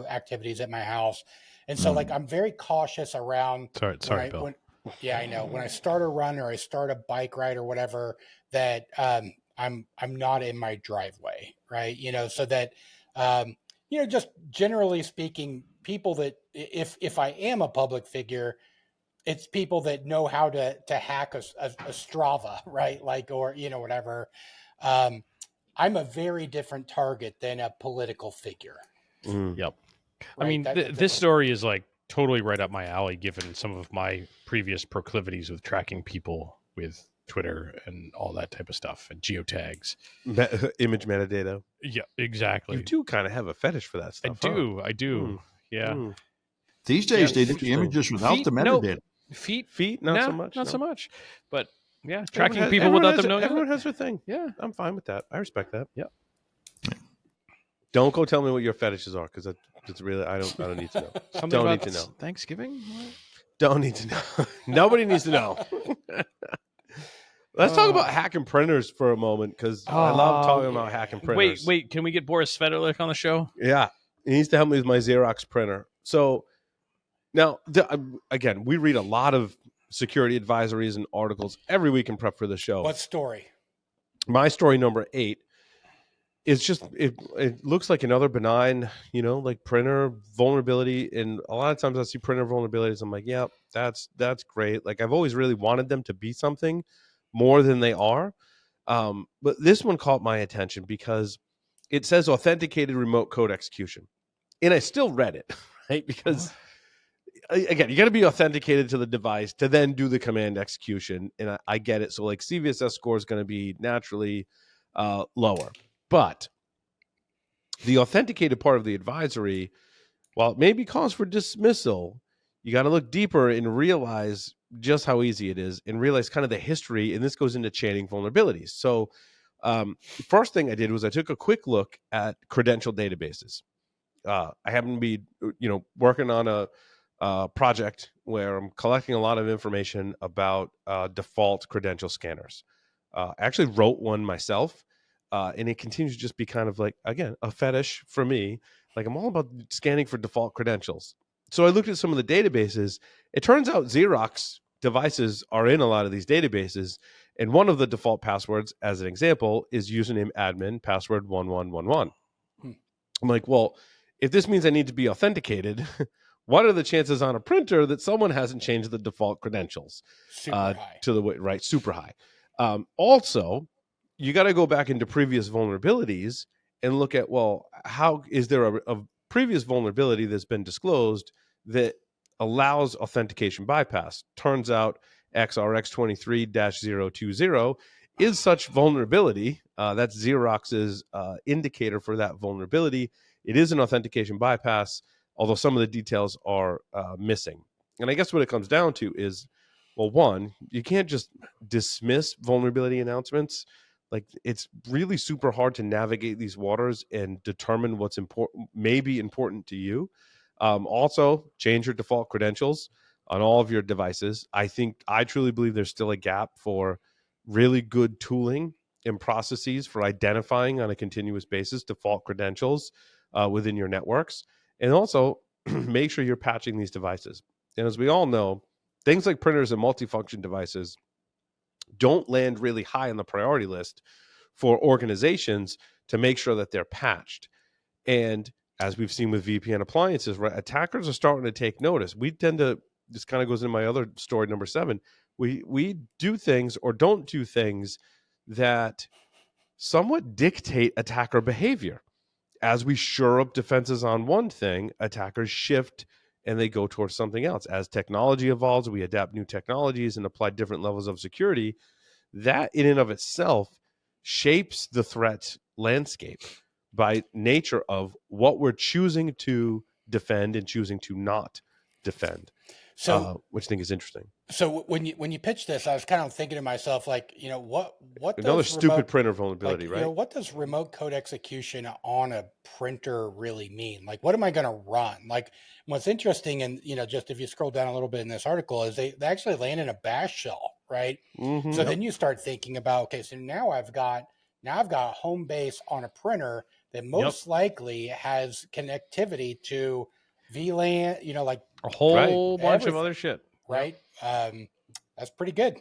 C: activities at my house. And so like, I'm very cautious around
D: Sorry, Bill.
C: yeah, I know. When I start a run or I start a bike ride or whatever, that I'm not in my driveway, right? So that just generally speaking, people that if I am a public figure, it's people that know how to hack a Strava, right? Like, or whatever. I'm a very different target than a political figure.
A: Mm.
D: Yep. I
C: Right?
D: mean,
C: That's
D: this
C: different.
D: story is like totally right up my alley, given some of my previous proclivities with tracking people with Twitter and all that type of stuff and geotags.
A: Image metadata.
D: Yeah, exactly.
A: You do kind of have a fetish for that
D: I
A: stuff.
D: do. I do.
A: Mm.
D: Yeah.
A: Mm.
B: These days,
A: Yeah,
B: they do the
A: interesting.
B: images without
D: Feet?
B: the
D: Nope.
B: metadata.
D: Feet,
A: Not so
D: nah,
A: much.
D: Not
A: no.
D: so much. But yeah,
A: Everyone
D: tracking
A: has-
D: people
A: everyone
D: without
A: has
D: them
A: their-
D: knowing.
A: Everyone has their thing.
D: Yeah.
A: I'm fine with that. I respect that.
D: Yep.
A: Don't go tell me what your fetishes are, because it's really I don't need to know.
D: Something
A: Don't
D: about
A: need to know.
D: Thanksgiving. What?
A: Don't need to know. Nobody needs to know. Let's talk about hacking printers for a moment, because I love talking about hacking printers.
D: Wait. Can we get Boris Federlich on the show?
A: Yeah, he needs to help me with my Xerox printer. So now, again, we read a lot of security advisories and articles every week in prep for the show.
C: What story?
A: My story number 8 is just it looks like another benign, like printer vulnerability. And a lot of times I see printer vulnerabilities, I'm like, yeah, that's great. Like I've always really wanted them to be something more than they are. But this one caught my attention because it says authenticated remote code execution. And I still read it, right? Because again, you got to be authenticated to the device to then do the command execution. And I get it. So like CVSS score is going to be naturally lower. But the authenticated part of the advisory, while it maybe calls for dismissal, you got to look deeper and realize just how easy it is and realized kind of the history. And this goes into chaining vulnerabilities. So first thing I did was I took a quick look at credential databases. I happen to be, working on a project where I'm collecting a lot of information about default credential scanners. I actually wrote one myself, and it continues to just be kind of like, again, a fetish for me. Like, I'm all about scanning for default credentials. So I looked at some of the databases. It turns out Xerox devices are in a lot of these databases. And one of the default passwords, as an example, is username admin, password 1111. I'm like, well, if this means I need to be authenticated, what are the chances on a printer that someone hasn't changed the default credentials
C: Super high.
A: to the way, right? Super high. Also, you got to go back into previous vulnerabilities and look at, well, how is there a previous vulnerability that's been disclosed that allows authentication bypass? Turns out XRX23-020 is such vulnerability. That's Xerox's indicator for that vulnerability. It is an authentication bypass, although some of the details are missing. And I guess what it comes down to is, well, one, you can't just dismiss vulnerability announcements. Like, it's really super hard to navigate these waters and determine what's important, maybe important to you. Also, change your default credentials on all of your devices. I truly believe there's still a gap for really good tooling and processes for identifying on a continuous basis default credentials within your networks. And also make sure you're patching these devices. And as we all know, things like printers and multifunction devices don't land really high on the priority list for organizations to make sure that they're patched. And as we've seen with VPN appliances, right, attackers are starting to take notice. We tend to, this kind of goes into my other story, number 7. We do things or don't do things that somewhat dictate attacker behavior. As we shore up defenses on one thing, attackers shift and they go towards something else. As technology evolves, we adapt new technologies and apply different levels of security. That in and of itself shapes the threat landscape by nature of what we're choosing to defend and choosing to not defend.
C: So,
A: which I think is interesting.
C: So when you pitched this, I was kind of thinking to myself, like, what
A: Another
C: does
A: stupid printer vulnerability, right?
C: what does remote code execution on a printer really mean? Like, what am I going to run? Like, what's interesting, and just if you scroll down a little bit in this article, is they actually land in a bash shell, right?
A: Mm-hmm.
C: So then you start thinking about, okay, so now I've got home base on a printer that most likely has connectivity to VLAN, like
D: a whole bunch
C: everything,
D: of other shit,
C: right? That's pretty good.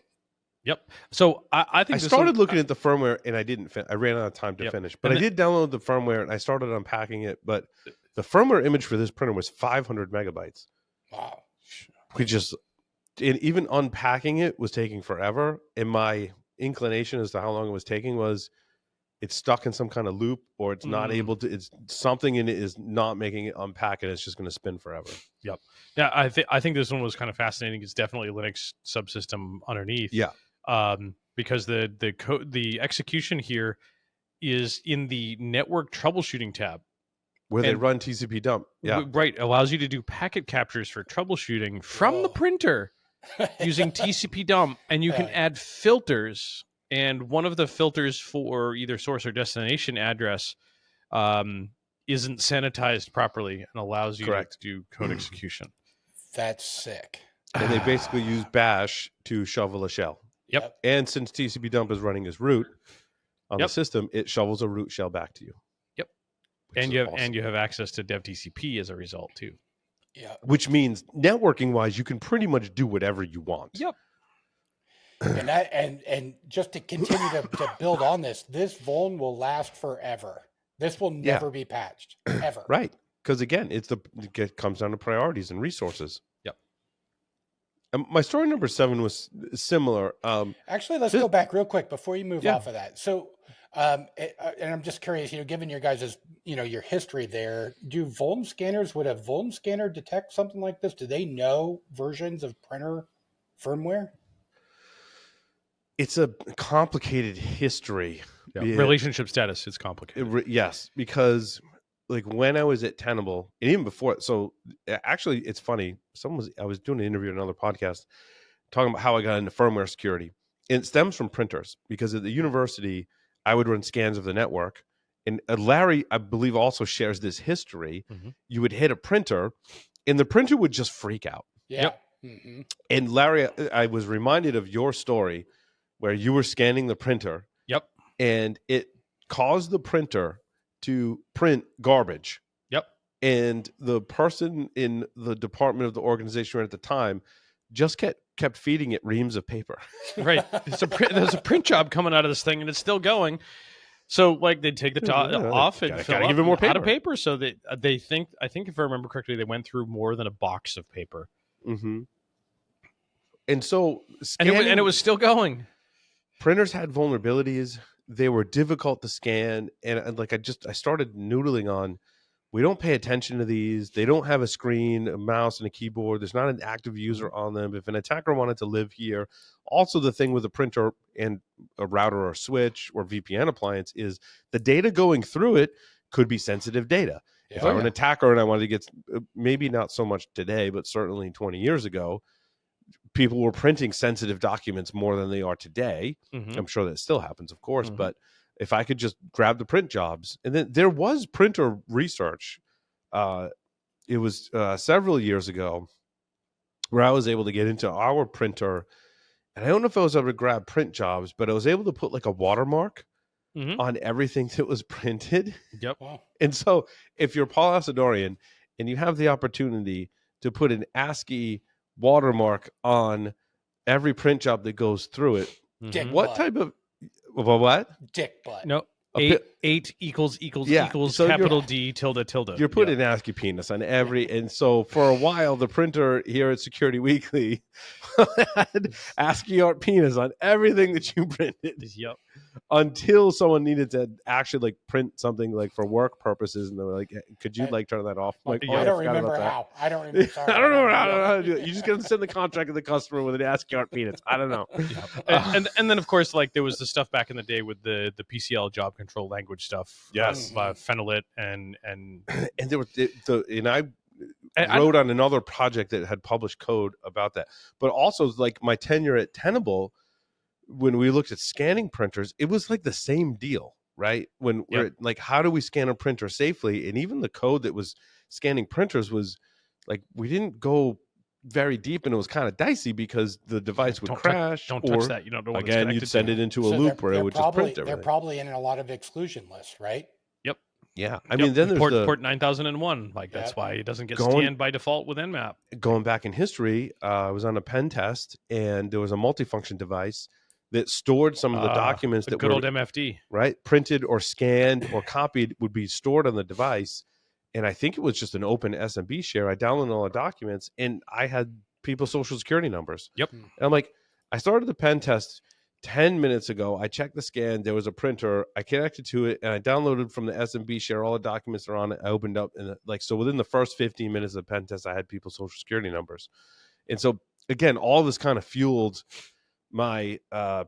D: Yep. So I think
A: I started looking at the firmware and I didn't. I ran out of time to finish, but I did download the firmware and I started unpacking it. But the firmware image for this printer was 500 megabytes.
C: Wow.
A: And even unpacking it was taking forever. And my inclination as to how long it was taking was, it's stuck in some kind of loop, or it's not able to. It's something in it is not making it unpack, and it's just going to spin forever.
D: Yep. Yeah, I think this one was kind of fascinating. It's definitely a Linux subsystem underneath.
A: Yeah.
D: Because the execution here is in the network troubleshooting tab,
A: where they run TCP dump. Yeah.
D: Right. Allows you to do packet captures for troubleshooting from the printer using TCP dump, and you can add filters. And one of the filters for either source or destination address isn't sanitized properly and allows you to do code execution.
C: That's sick.
A: And they basically use bash to shovel a shell.
D: Yep.
A: And since TCP dump is running as root on the system, it shovels a root shell back to you.
D: Yep. And you have access to DevTCP as a result too.
C: Yeah.
A: Which means networking wise, you can pretty much do whatever you want.
D: Yep.
C: And that and just to continue to build on this vuln will last forever. This will never be patched ever.
A: Right. Because again, it comes down to priorities and resources.
D: Yep.
A: My story number 7 was similar.
C: Actually, let's go back real quick before you move off of that. So, and I'm just curious, given your guys' your history there, would a vuln scanner detect something like this? Do they know versions of printer firmware?
A: It's a complicated history.
D: Yeah. Relationship status is complicated.
A: Yes, because like when I was at Tenable, and even before, so actually it's funny. I was doing an interview on another podcast. talking about how I got into firmware security. And it stems from printers, because at the university, I would run scans of the network. And Larry, I believe, also shares this history. You would hit a printer, and the printer would just freak out.
C: Yeah. Yep.
A: And Larry, I was reminded of your story where you were scanning the printer.
D: Yep.
A: And it caused the printer to print garbage.
D: Yep.
A: And the person in the department of the organization at the time just kept feeding it reams of paper.
D: Right. There's a print job coming out of this thing, and it's still going. So, like, they'd take the top off and
A: gotta give it more
D: out of paper. So they think, I think if I remember correctly, they went through more than a box of paper.
A: And so,
D: and it was still going.
A: Printers had vulnerabilities. They were difficult to scan, and like I started noodling on. We don't pay attention to these. They don't have a screen, a mouse, and a keyboard. There's not an active user on them. If an attacker wanted to live here, also the thing with a printer and a router or switch or VPN appliance is the data going through it could be sensitive data.
C: Yeah.
A: If I were an attacker and I wanted to get, maybe not so much today, but certainly 20 years ago, people were printing sensitive documents more than they are today. I'm sure that still happens, of course, but if I could just grab the print jobs. And then there was printer research. It was several years ago where I was able to get into our printer. And I don't know if I was able to grab print jobs, but I was able to put like a watermark on everything that was printed.
D: Yep.
A: And so if you're Paul Asadorian and you have the opportunity to put an ASCII watermark on every print job that goes through it, what type of what?
C: Dick butt.
D: No. 8 equals
A: so
D: capital D tilde.
A: You're putting ASCII penis on every, and so for a while, the printer here at Security Weekly had ASCII art penis on everything that you printed.
D: Yep.
A: Until someone needed to actually like print something like for work purposes, and they were like, "Could you like turn that off?" I'm like,
C: I don't remember how. I don't remember.
A: I don't know how to do it. You just got to send the contract to the customer with an ASCII art penis. I don't know.
D: And then of course, like there was the stuff back in the day with the PCL job control language stuff.
A: Yes.
D: Phenylit and
A: there was I wrote on another project that had published code about that. But also, like my tenure at Tenable, when we looked at scanning printers, it was like the same deal, right? When we're like, how do we scan a printer safely? And even the code that was scanning printers was like, we didn't go very deep, and it was kind of dicey because the device would crash.
D: Don't touch that. You don't know what
A: again, you'd send it into a loop where it would just print everything.
C: They're probably in a lot of exclusion lists, right?
D: Yep.
A: Yeah. I mean, then there's
D: port 9001. Like that's why it doesn't get scanned by default with Nmap.
A: Going back in history, I was on a pen test, and there was a multifunction device that stored some of the documents that
D: good
A: were
D: old MFD,
A: right, printed or scanned or copied, would be stored on the device. And I think it was just an open SMB share. I downloaded all the documents, and I had people's social security numbers.
D: Yep.
A: And I'm like, I started the pen test 10 minutes ago. I checked the scan. There was a printer. I connected to it, and I downloaded from the SMB share all the documents that are on it. I opened up, and so within the first 15 minutes of the pen test, I had people's social security numbers. And so again, all this kind of fueled my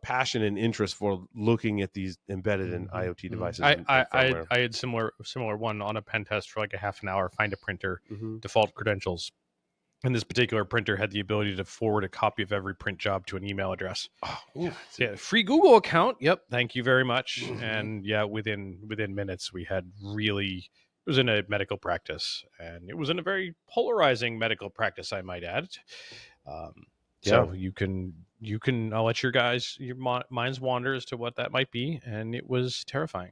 A: passion and interest for looking at these embedded in IoT devices.
D: I had similar one on a pen test for like a half an hour. Find a printer, default credentials, and this particular printer had the ability to forward a copy of every print job to an email address. Free Google account. Yep, thank you very much. And within minutes, we had really. It was in a medical practice, and it was in a very polarizing medical practice, I might add. So you can I'll let your minds wander as to what that might be, and it was terrifying.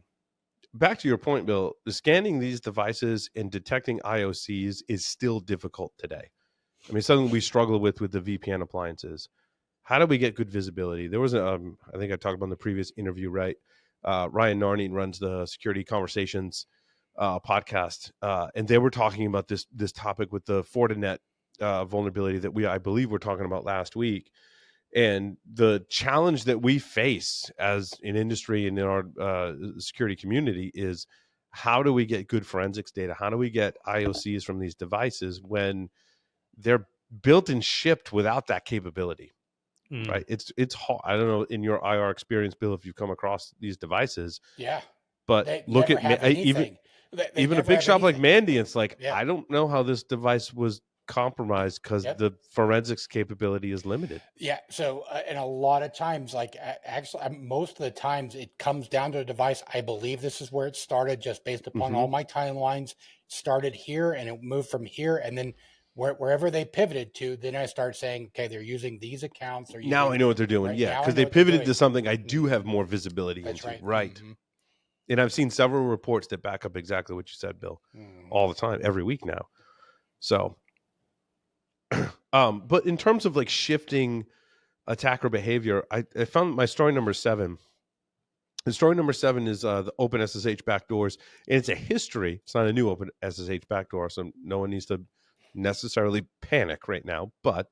A: Back to your point, Bill, scanning these devices and detecting IOCs is still difficult today. I mean, something we struggle with the VPN appliances. How do we get good visibility? There was I think I talked about in the previous interview, right? Ryan Narney runs the Security Conversations podcast, and they were talking about this topic with the Fortinet vulnerability that I believe we're talking about last week. And the challenge that we face as an industry and in our security community is, how do we get good forensics data? How do we get IOCs from these devices when they're built and shipped without that capability? Right? It's hard. I don't know in your IR experience, Bill, if you've come across these devices.
C: Yeah.
A: But look at even a big shop like Mandy. It's like, I don't know how this device was compromised because
C: Yep.
A: the forensics capability is limited.
C: Yeah. So, and a lot of times, like actually, most of the times it comes down to the device. I believe this is where it started, just based upon all my timelines. Started here and it moved from here. And then wherever they pivoted to, then I start saying, okay, they're using these accounts. Or
A: Now I know what they're doing.
C: right,
A: Yeah,
C: now I
A: because
C: know
A: they
C: what they're
A: pivoted
C: doing.
A: to something I do have more visibility
C: That's
A: into.
C: right.
A: Right.
C: Mhm.
A: And I've seen several reports that back up exactly what you said, Bill, all the time, every week now. So, but in terms of like shifting attacker behavior, I found my story number 7. And story number 7 is the open SSH backdoors, and it's a history. It's not a new open SSH backdoor, so no one needs to necessarily panic right now. But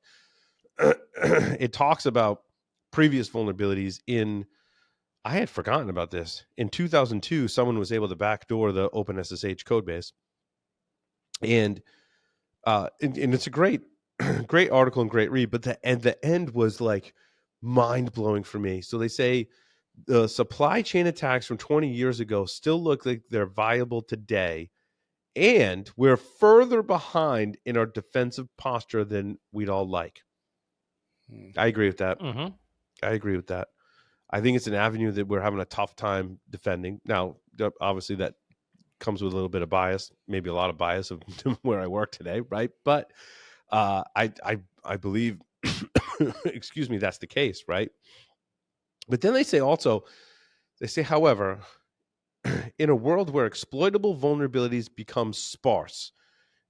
A: it talks about previous vulnerabilities in. I had forgotten about this. In 2002, someone was able to backdoor the OpenSSH codebase, and it's a great, great article and great read. But the end was like mind blowing for me. So they say the supply chain attacks from 20 years ago still look like they're viable today, and we're further behind in our defensive posture than we'd all like. I agree with that.
D: Mm-hmm.
A: I agree with that. I think it's an avenue that we're having a tough time defending. Now, obviously, that comes with a little bit of bias, maybe a lot of bias of where I work today, right? But I believe, excuse me, that's the case, right? But then they say, however, in a world where exploitable vulnerabilities become sparse,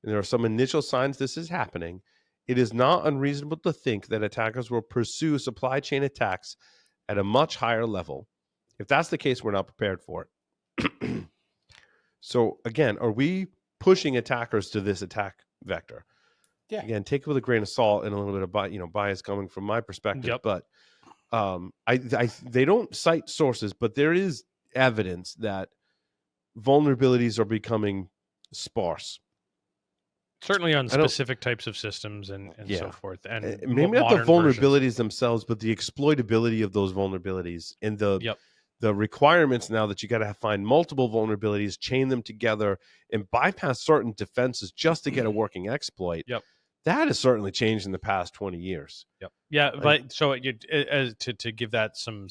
A: and there are some initial signs this is happening, it is not unreasonable to think that attackers will pursue supply chain attacks at a much higher level. If that's the case, we're not prepared for it. So again, are we pushing attackers to this attack vector?
C: Yeah.
A: Again, take it with a grain of salt and a little bit of bias coming from my perspective.
D: Yep.
A: But they don't cite sources, but there is evidence that vulnerabilities are becoming sparse.
D: Certainly on specific types of systems and so forth. And
A: maybe not the vulnerabilities
D: versions
A: themselves, but the exploitability of those vulnerabilities and the requirements now that you got to find multiple vulnerabilities, chain them together, and bypass certain defenses just to get a working exploit.
D: Yep.
A: That has certainly changed in the past 20 years.
D: Yep. Yeah, but so to give that some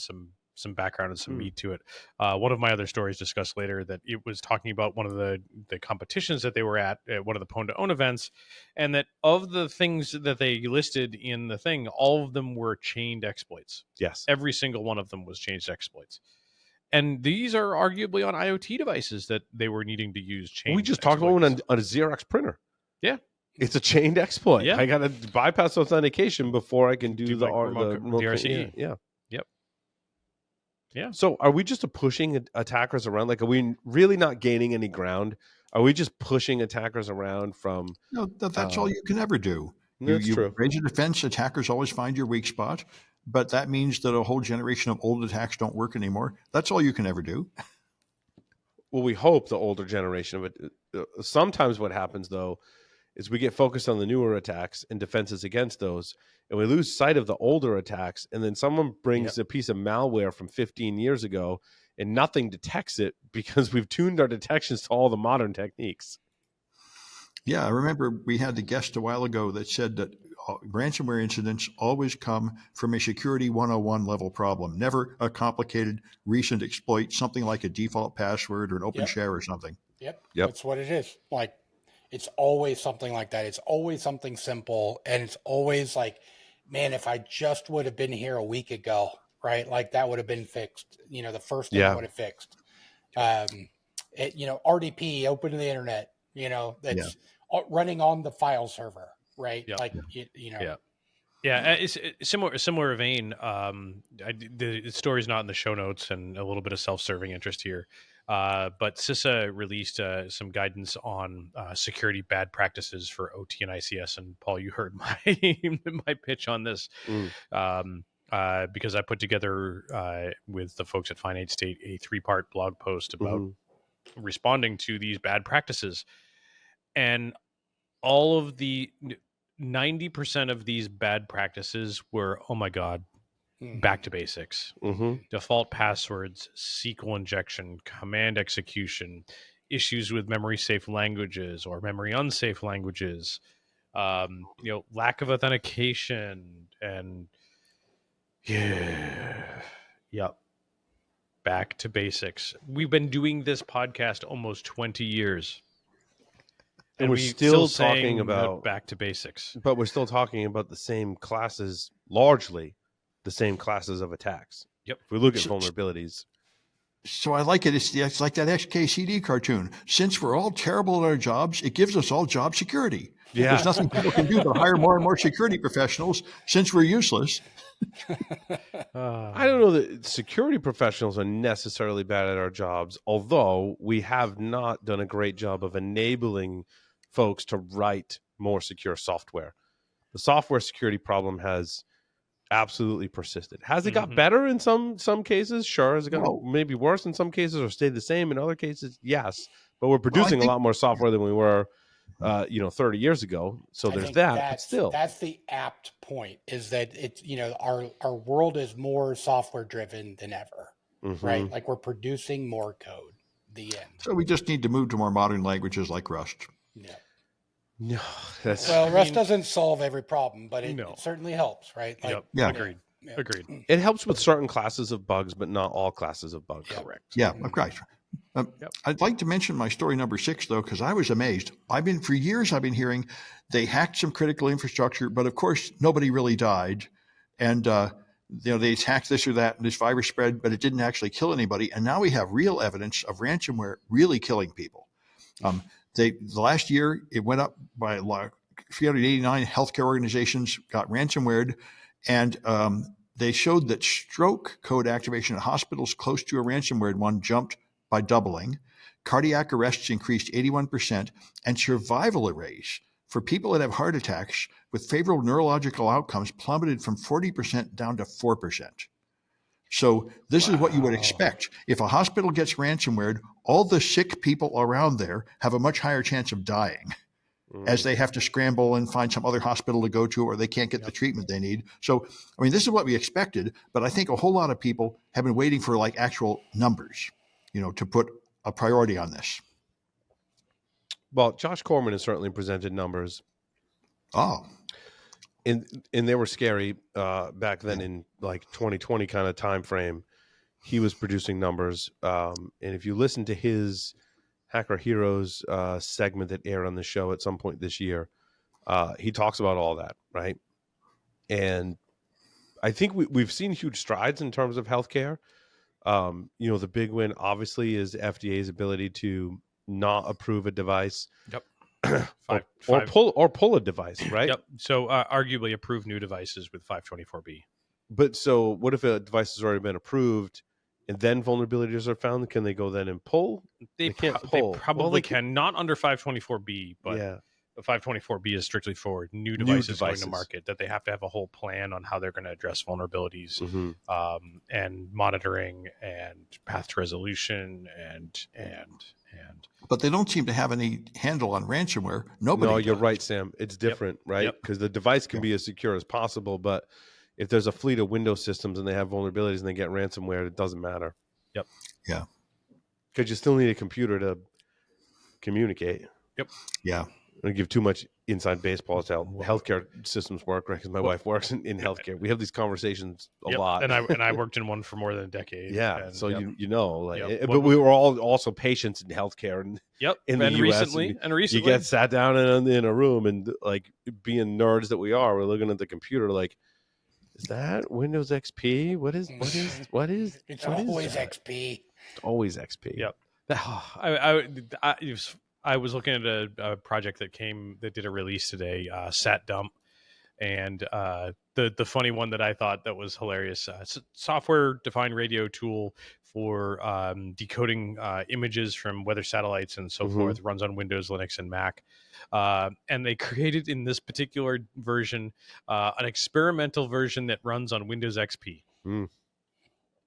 D: background and some meat to it, one of my other stories discussed later that it was talking about one of the competitions that they were at one of the Pwn to Own events, and that of the things that they listed in the thing, all of them were chained exploits.
A: Yes.
D: Every single one of them was chained exploits. And these are arguably on IoT devices that they were needing to use chained
A: We just talked about one on a Xerox printer.
D: Yeah.
A: It's a chained exploit.
D: Yeah.
A: I got to bypass authentication before I can do the
D: RCE.
A: Yeah.
D: Yep. Yeah.
A: So are we just pushing attackers around? Like, are we really not gaining any ground? Are we just pushing attackers around from...
B: No, that's all you can ever do.
A: That's
B: you
A: true.
B: raise a defense, attackers always find your weak spot, but that means that a whole generation of old attacks don't work anymore. That's all you can ever do.
A: Well, we hope the older generation of it. Sometimes what happens, though, is we get focused on the newer attacks and defenses against those, and we lose sight of the older attacks, and then someone brings a piece of malware from 15 years ago, and nothing detects it because we've tuned our detections to all the modern techniques.
B: Yeah, I remember we had the guest a while ago that said that ransomware incidents always come from a security 101 level problem, never a complicated recent exploit, something like a default password or an open share or something.
C: Yep. That's what it is. Like, it's always something like that. It's always something simple. And it's always like, man, if I just would have been here a week ago, right? Like that would have been fixed. The first thing would have fixed. RDP, open to the internet, that's running on the file server, right?
D: Yep.
C: Like,
D: Yeah, it's similar vein. The story's not in the show notes, and a little bit of self-serving interest here. But CISA released some guidance on security bad practices for OT and ICS. And Paul, you heard my pitch on this because I put together with the folks at Finite State a 3-part blog post about responding to these bad practices, and all of the 90% of these bad practices were, oh my God, back to basics. Default passwords, SQL injection, command execution, issues with memory safe languages or memory unsafe languages, lack of authentication, and yep. Back to basics. We've been doing this podcast almost 20 years.
A: And we're
D: we
A: still
D: saying
A: talking about
D: back to basics.
A: But we're still talking about the same classes, largely the same classes of attacks.
D: Yep.
A: If we look at vulnerabilities.
B: So I like it. It's like that XKCD cartoon. Since we're all terrible at our jobs, it gives us all job security.
A: Yeah.
B: There's nothing people can do but hire more and more security professionals since we're useless.
A: I don't know that security professionals are necessarily bad at our jobs, although we have not done a great job of enabling folks to write more secure software. The software security problem has absolutely persisted. Has it got better in some cases? Sure. Has it got maybe worse in some cases or stayed the same in other cases? Yes. But we're producing a lot more software than we were 30 years ago. So there's that. But still,
C: that's the apt point, is that it's, our world is more software driven than ever, right? Like we're producing more code. The end.
B: So we just need to move to more modern languages like Rust.
C: Yeah.
A: No,
C: Rust doesn't solve every problem, but it certainly helps, right? Like,
D: Agreed.
A: It helps with certain classes of bugs, but not all classes of bugs.
D: Correct.
B: Yeah, okay. I'd like to mention my story number 6, though, because I was amazed. For years, I've been hearing they hacked some critical infrastructure, but of course, nobody really died. And, they hacked this or that, and this virus spread, but it didn't actually kill anybody. And now we have real evidence of ransomware really killing people. The last year, it went up by 389 healthcare organizations got ransomwared, and they showed that stroke code activation at hospitals close to a ransomware one jumped by doubling. Cardiac arrests increased 81%, and survival arrays for people that have heart attacks with favorable neurological outcomes plummeted from 40% down to 4%. So this is what you would expect. If a hospital gets ransomwared, all the sick people around there have a much higher chance of dying as they have to scramble and find some other hospital to go to, or they can't get the treatment they need. So, this is what we expected, but I think a whole lot of people have been waiting for like actual numbers, to put a priority on this.
A: Well, Josh Corman has certainly presented numbers.
B: Oh.
A: And they were scary back then in like 2020 kind of time frame. He was producing numbers. And if you listen to his Hacker Heroes segment that aired on the show at some point this year, he talks about all that, right? And I think we've seen huge strides in terms of healthcare. The big win obviously is FDA's ability to not approve a device.
D: Yep.
A: Or pull a device, right?
D: Yep. So arguably approve new devices with 524B.
A: But so what if a device has already been approved and then vulnerabilities are found? Can they go then and pull? They can't pull.
D: They probably can, not under 524B, but the 524B is strictly for new devices going to market, that they have to have a whole plan on how they're going to address vulnerabilities and monitoring and path to resolution and.
B: But they don't seem to have any handle on ransomware.
A: No, you're right, Sam. It's different, right? Because the device can be as secure as possible, but if there's a fleet of Windows systems and they have vulnerabilities and they get ransomware, it doesn't matter.
D: Yep.
B: Yeah.
A: Because you still need a computer to communicate.
D: Yep.
B: Yeah.
A: I don't give too much inside baseball as to how healthcare systems work, right? Because my wife works in healthcare. We have these conversations a lot.
D: And I worked in one for more than a decade.
A: Yeah. And, so but we were all also patients in healthcare and in the US.
D: And recently
A: you get sat down in a room and like being nerds that we are, we're looking at the computer like, is that Windows XP? What is
C: It's always XP.
A: It's always XP.
D: Yep. I was looking at a project that did a release today, Sat Dump, and the funny one that I thought that was hilarious, software-defined radio tool for decoding images from weather satellites and so forth, runs on Windows, Linux, and Mac. And they created in this particular version an experimental version that runs on Windows XP.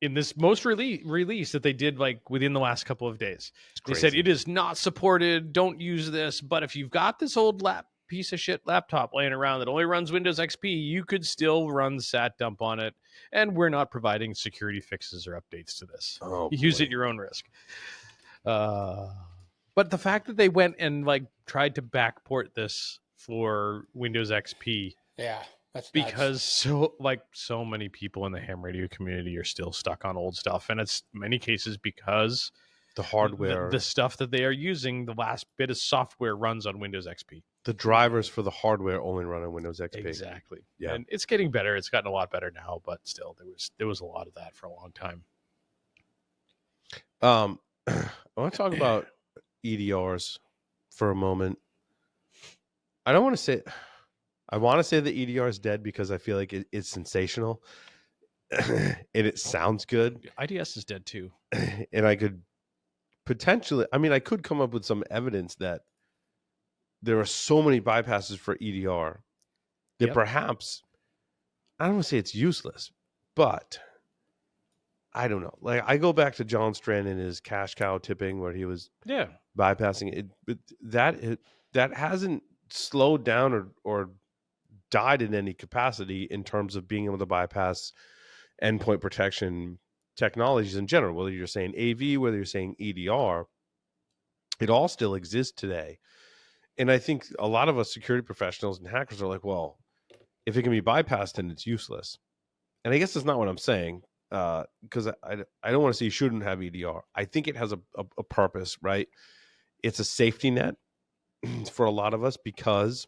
D: In this most release that they did like within the last couple of days. They said it is not supported, don't use this, but if you've got this old piece of shit laptop laying around that only runs Windows XP, you could still run Sat Dump on it, and we're not providing security fixes or updates to this. Use it at your own risk. But the fact that they went and like tried to backport this for Windows XP
C: Yeah, that's nuts.
D: because so many people in the ham radio community are still stuck on old stuff, and it's many cases because
A: The hardware,
D: the stuff that they are using, the last bit of software runs on Windows XP.
A: the drivers for the hardware only run on Windows XP.
D: Exactly.
A: Yeah.
D: And it's getting better. It's gotten a lot better now, but still there was a lot of that for a long time.
A: I want to talk about EDRs for a moment. I want to say the EDR is dead because I feel like it's sensational and it sounds good.
D: IDS is dead too.
A: And I could potentially, I could come up with some evidence that there are so many bypasses for EDR that perhaps, I don't want to say it's useless, but I don't know. Like, I go back to John Strand and his cash cow tipping where he was bypassing it. But that hasn't slowed down or died in any capacity in terms of being able to bypass endpoint protection technologies in general, whether you're saying AV, whether you're saying EDR, it all still exists today. And I think a lot of us security professionals and hackers are like, well, if it can be bypassed, then it's useless. And I guess that's not what I'm saying, because I don't want to say you shouldn't have EDR. I think it has a purpose, right? It's a safety net for a lot of us because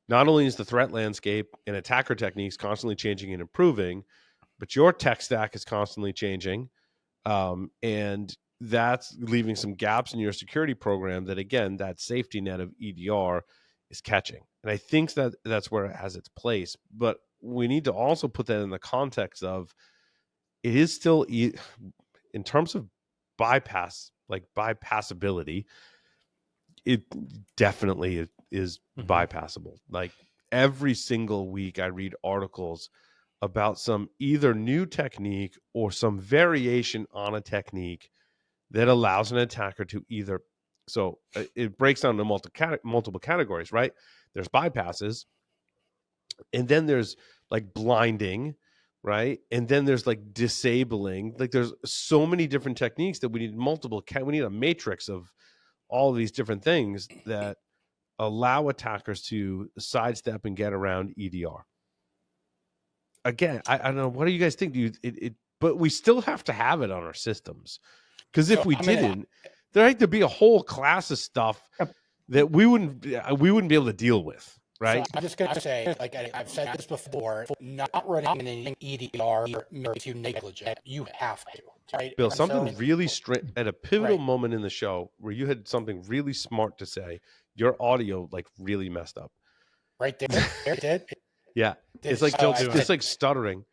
A: not only is the threat landscape and attacker techniques constantly changing and improving, but your tech stack is constantly changing. And that's leaving some gaps in your security program that, again, that safety net of EDR is catching. And I think that that's where it has its place. But we need to also put that in the context of it is still, in terms of bypassability, it definitely is bypassable. Like, every single week I read articles about some either new technique or some variation on a technique that allows an attacker to either, so it breaks down into multiple categories, right? There's bypasses, and then there's like blinding, right? And then there's like disabling. Like, there's so many different techniques that we need we need a matrix of all of these different things that allow attackers to sidestep and get around EDR. Again, I don't know. What do you guys think? But we still have to have it on our systems, because if we didn't, there had to be a whole class of stuff that we wouldn't be able to deal with, right?
C: So I'm just going to say, like I've said this before, not running an EDR makes you negligent. You have to, right?
A: Bill,
C: And
A: something
C: so,
A: really at a pivotal moment in the show where you had something really smart to say. Your audio like really messed up.
C: Right there, it did.
A: Yeah, it's like it's like stuttering.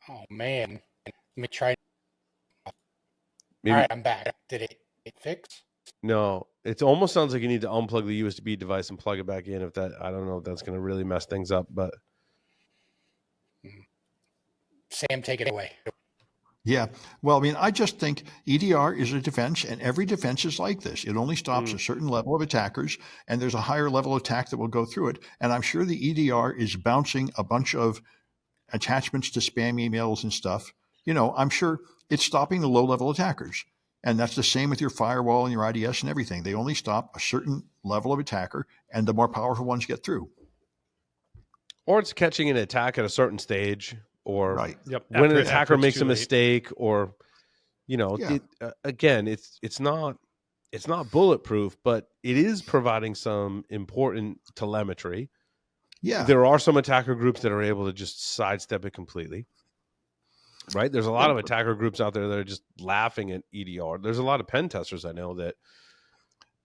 C: Oh man, let me try.
A: Maybe,
C: all right, I'm back. Did it fix?
A: No, it almost sounds like you need to unplug the USB device and plug it back in. I don't know if that's going to really mess things up, but
C: Sam, take it away.
B: Yeah. Well, I just think EDR is a defense, and every defense is like this. It only stops a certain level of attackers, and there's a higher level attack that will go through it. And I'm sure the EDR is bouncing a bunch of attachments to spam emails and stuff. I'm sure it's stopping the low-level attackers. And that's the same with your firewall and your IDS and everything. They only stop a certain level of attacker, and the more powerful ones get through.
A: Or it's catching an attack at a certain stage, or when an attacker makes a mistake, or again, it's not bulletproof, but it is providing some important telemetry.
B: Yeah,
A: there are some attacker groups that are able to just sidestep it completely. Right, there's a lot of attacker groups out there that are just laughing at EDR. There's a lot of pen testers I know that.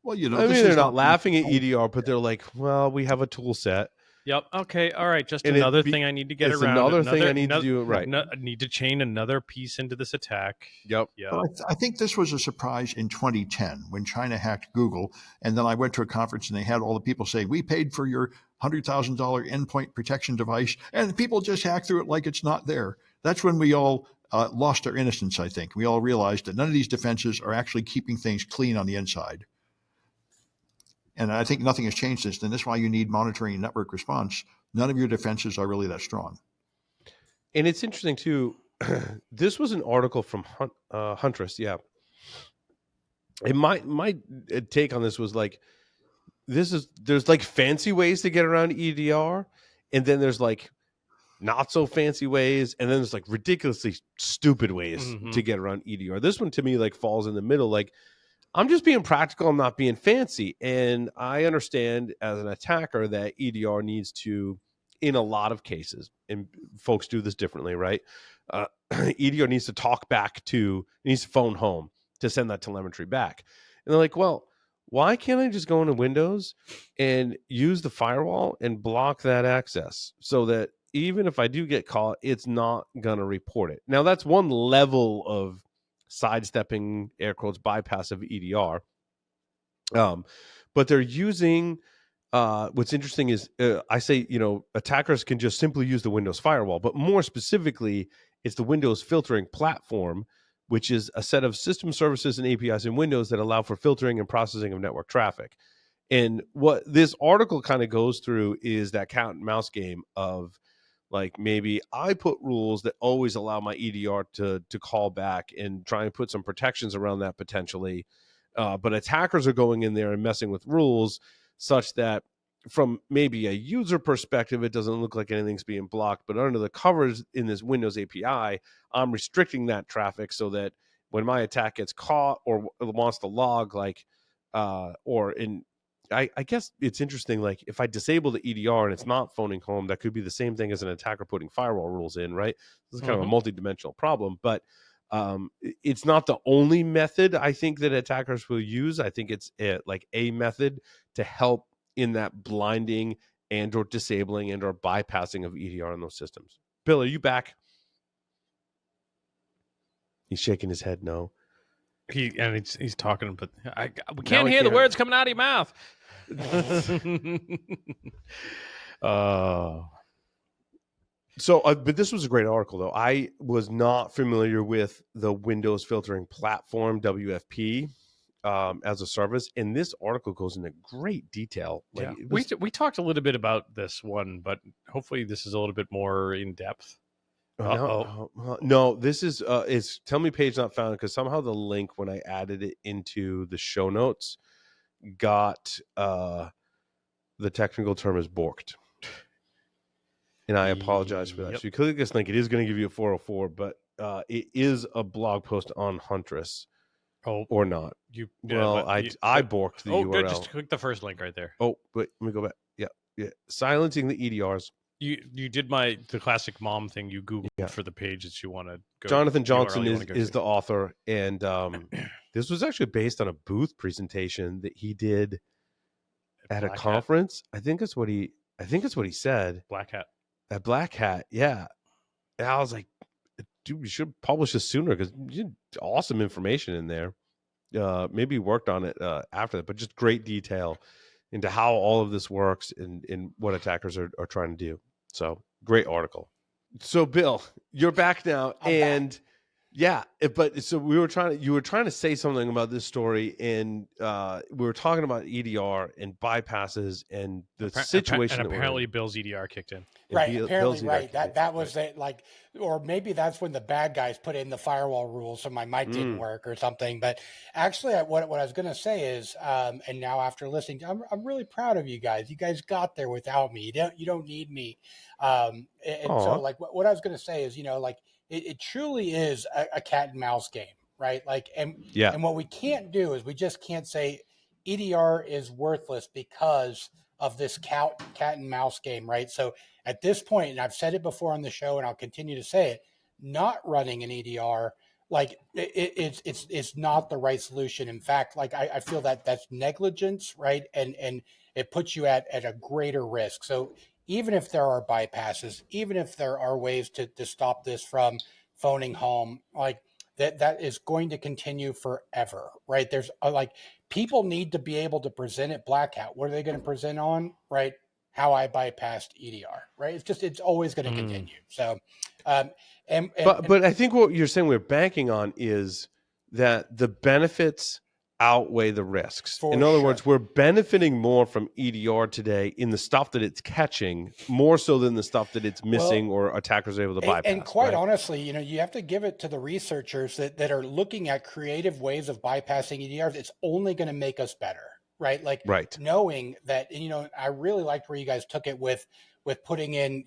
B: Well,
A: they're not laughing at EDR, but they're like, well, we have a tool set.
D: Yep. Okay. All right. Just another thing I need to get around.
A: Another thing I need to do. Right.
D: I need to chain another piece into this attack.
A: Yep.
D: Yeah.
B: I think this was a surprise in 2010 when China hacked Google. And then I went to a conference and they had all the people say, we paid for your $100,000 endpoint protection device. And people just hack through it like it's not there. That's when we all lost our innocence, I think. We all realized that none of these defenses are actually keeping things clean on the inside. And I think nothing has changed since then. That's why you need monitoring and network response. None of your defenses are really that strong.
A: And it's interesting, too. This was an article from Huntress, yeah. And my take on this was like, there's like fancy ways to get around EDR, and then there's like not so fancy ways, and then there's like ridiculously stupid ways to get around EDR. This one to me like falls in the middle. Like, I'm just being practical, I'm not being fancy. And I understand as an attacker that EDR needs to, in a lot of cases, and folks do this differently, right? EDR needs to talk back to, needs to phone home to send that telemetry back. And they're like, well, why can't I just go into Windows and use the firewall and block that access so that even if I do get caught, it's not going to report it? Now, that's one level of sidestepping, air quotes, bypass of EDR. But they're using, what's interesting is I say, attackers can just simply use the Windows firewall, but more specifically, it's the Windows filtering platform, which is a set of system services and APIs in Windows that allow for filtering and processing of network traffic. And what this article kind of goes through is that cat and mouse game of, like, maybe I put rules that always allow my EDR to call back and try and put some protections around that potentially. But attackers are going in there and messing with rules such that from maybe a user perspective, it doesn't look like anything's being blocked. But under the covers in this Windows API, I'm restricting that traffic so that when my attack gets caught or wants to log, like, I guess it's interesting, like if I disable the EDR and it's not phoning home, that could be the same thing as an attacker putting firewall rules in, right? This is kind of a multidimensional problem, but it's not the only method I think that attackers will use. I think it's like a method to help in that blinding and or disabling and or bypassing of EDR on those systems. Bill, are you back? He's shaking his head no.
D: He's talking, but we can't hear the words coming out of your mouth.
A: So, but this was a great article, though. I was not familiar with the Windows filtering platform, WFP, as a service, and this article goes into great detail. Like,
D: yeah. We talked a little bit about this one, but hopefully this is a little bit more in depth.
A: No, this is tell me page not found, because somehow the link when I added it into the show notes got the technical term is borked. And I apologize for that. So you click this link, it is going to give you a 404, but it is a blog post on Huntress. Or not. I borked the URL.
D: Good. Just click the first link right there.
A: Oh, wait, let me go back. Yeah. Silencing the EDRs.
D: You did the classic mom thing. You Googled for the page that you want to go.
A: Jonathan Johnson is the author, and this was actually based on a booth presentation that he did at a conference. I think that's what he said.
D: Black Hat.
A: At Black Hat, yeah. And I was like, dude, you should publish this sooner because you had awesome information in there. Maybe worked on it after that, but just great detail into how all of this works and what attackers are trying to do. So great article. So Bill, you're back now. I'm back. Yeah, but so you were trying to say something about this story, and we were talking about EDR and bypasses and the situation.
D: And apparently Bill's EDR kicked in.
C: Right, apparently, right. That was it. Like, or maybe that's when the bad guys put in the firewall rules, so my mic didn't work or something. But actually, what I was going to say is, and now after listening, I'm really proud of you guys. You guys got there without me. You don't need me. And so, like, what I was going to say is, like, it truly is a cat and mouse game, right? Like, and what we can't do is we just can't say EDR is worthless because of this cat and mouse game, right? So at this point, and I've said it before on the show, and I'll continue to say it, not running an EDR, like it's not the right solution. In fact, like I feel that that's negligence, right? And it puts you at a greater risk. So even if there are bypasses, even if there are ways to stop this from phoning home, like that is going to continue forever, right? There's like people need to be able to present at Black Hat. What are they going to present on, right? How I bypassed EDR, right? It's always going to continue. So, but
A: I think what you're saying we're banking on is that the benefits outweigh the risks. In other words, we're benefiting more from EDR today in the stuff that it's catching more so than the stuff that it's missing or attackers are able to bypass.
C: And quite honestly, you have to give it to the researchers that are looking at creative ways of bypassing EDRs. It's only going to make us better, right? Like
A: Right.
C: knowing that, and, I really liked where you guys took it with putting in,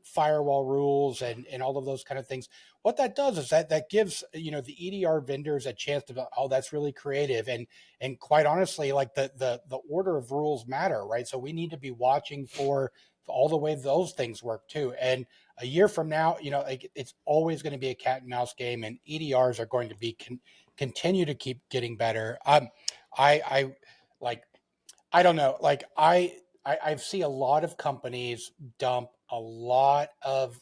C: firewall rules and all of those kind of things. What that does is that gives, the EDR vendors a chance to go, oh, that's really creative. And quite honestly, like the order of rules matter, right? So we need to be watching for all the way those things work too. And a year from now, like it's always going to be a cat and mouse game, and EDRs are going to be continue to keep getting better. I like, I don't know, like I see a lot of companies dump a lot of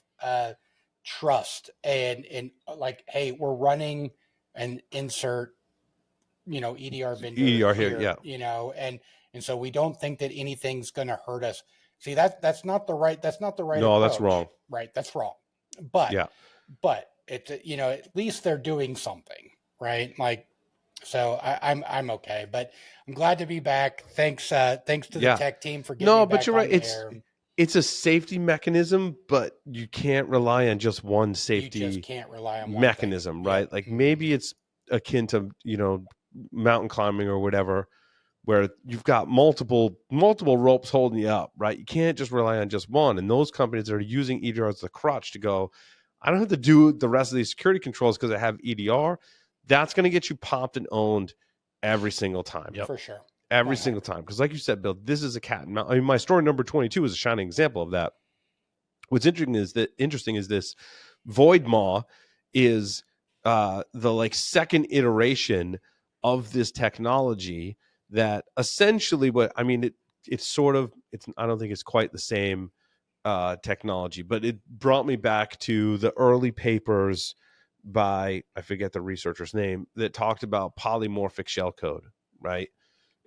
C: trust and like, hey, we're running an insert, EDR vendor
A: EDR here,
C: here,
A: yeah.
C: and so we don't think that anything's going to hurt us. See, that's not the right
A: No,
C: approach.
A: that's wrong.
C: Right, that's wrong. But
A: Yeah.
C: it's at least they're doing something, right? Like, so I'm okay, but I'm glad to be back. Thanks to the tech team for getting me
A: No,
C: back
A: but you're
C: on
A: right.
C: the air.
A: It's a safety mechanism, but you can't rely on just one
C: You just
A: safety
C: can't rely on one
A: mechanism,
C: thing.
A: right?
C: Yep.
A: Like maybe it's akin to, mountain climbing or whatever, where you've got multiple ropes holding you up, right? You can't just rely on just one. And those companies that are using EDR as the crutch to go, I don't have to do the rest of these security controls because I have EDR. That's going to get you popped and owned every single time.
D: Yep.
C: For sure.
A: Every
C: 100%.
A: single time. Because like you said, Bill, this is a cat and mouse. I mean, my story number 22 is a shining example of that. What's interesting is this void maw is the like second iteration of this technology that essentially it's I don't think it's quite the same technology, but it brought me back to the early papers by, I forget the researcher's name, that talked about polymorphic shellcode, right?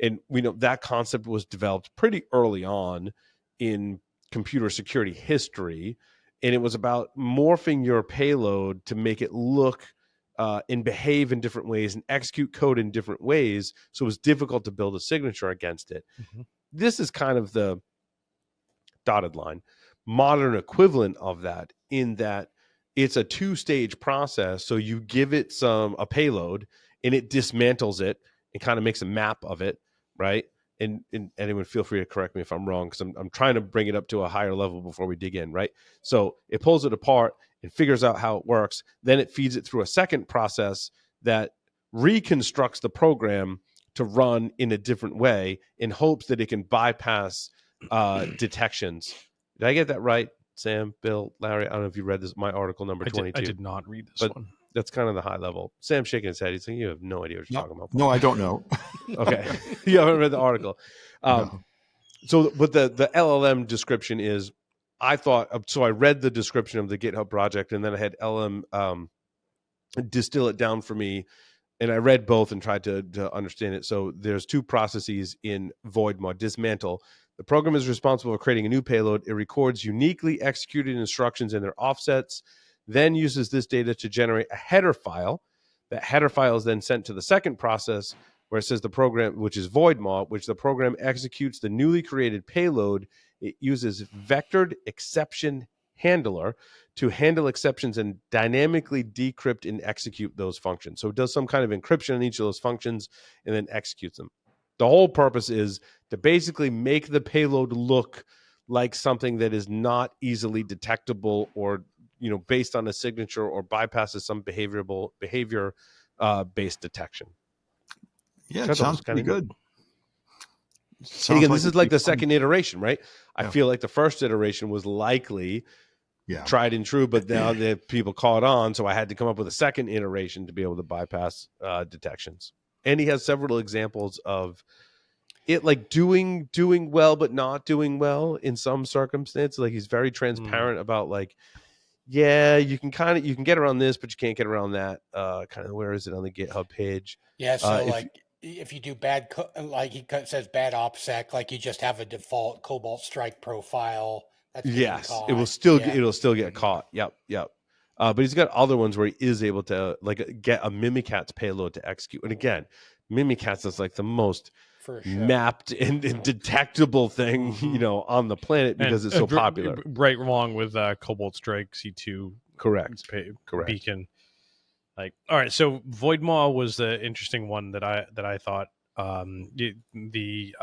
A: And we know that concept was developed pretty early on in computer security history, and it was about morphing your payload to make it look and behave in different ways and execute code in different ways, so it was difficult to build a signature against it.
D: Mm-hmm.
A: This is kind of the dotted line modern equivalent of that, in that it's a two-stage process. So you give it a payload and it dismantles it and kind of makes a map of it, right? And anyone feel free to correct me if I'm wrong, because I'm trying to bring it up to a higher level before we dig in, right? So it pulls it apart and figures out how it works. Then it feeds it through a second process that reconstructs the to run in a different way in hopes that it can bypass detections. Did I get that right, Sam, Bill, Larry? I don't know if you read my article number 22.
D: I did not read this one.
A: That's kind of the high level. Sam shaking his head. He's saying, you have no idea what you're talking about.
B: No, I don't know.
A: Okay. You haven't read the article.
B: No.
A: So, but the LLM description is, I read the description of the GitHub project, and then I had LM distill it down for me, and I read both and tried to understand it. So there's two processes in void mod. Dismantle. The program is responsible for creating a new payload. It records uniquely executed instructions in their offsets, then uses this data to generate a header file. That header file is then sent to the second process, where it says the program, which is void maw, which the program executes the newly created payload. It uses vectored exception handler to handle exceptions and dynamically decrypt and execute those functions. So it does some kind of encryption on each of those functions and then executes them. The whole purpose is to basically make the payload look like something that is not easily detectable, or based on a signature, or bypasses some behavior based detection.
B: Yeah, it sounds pretty good.
A: And again, this is like the second iteration, right? I feel like the first iteration was likely tried and true, but now the people caught on, so I had to come up with a second iteration to be able to bypass detections. And he has several examples of it, like doing well but not doing well in some circumstances. Like, he's very transparent about, like, yeah, you can get around this, but you can't get around that. Kind of, where is it on the GitHub page?
C: Yeah, so if you do bad, like he says, bad OPSEC, like you just have a default Cobalt Strike profile. That's
A: it will still get caught. Yep. But he's got other ones where he is able to, like, get a Mimikatz payload to execute. And again, Mimikatz is like the most mapped and detectable thing on the planet, because it's so popular.
D: Right along with Cobalt Strike C2.
A: Correct.
D: Beacon. Like, all right, so Void Maw was the interesting one that I thought. The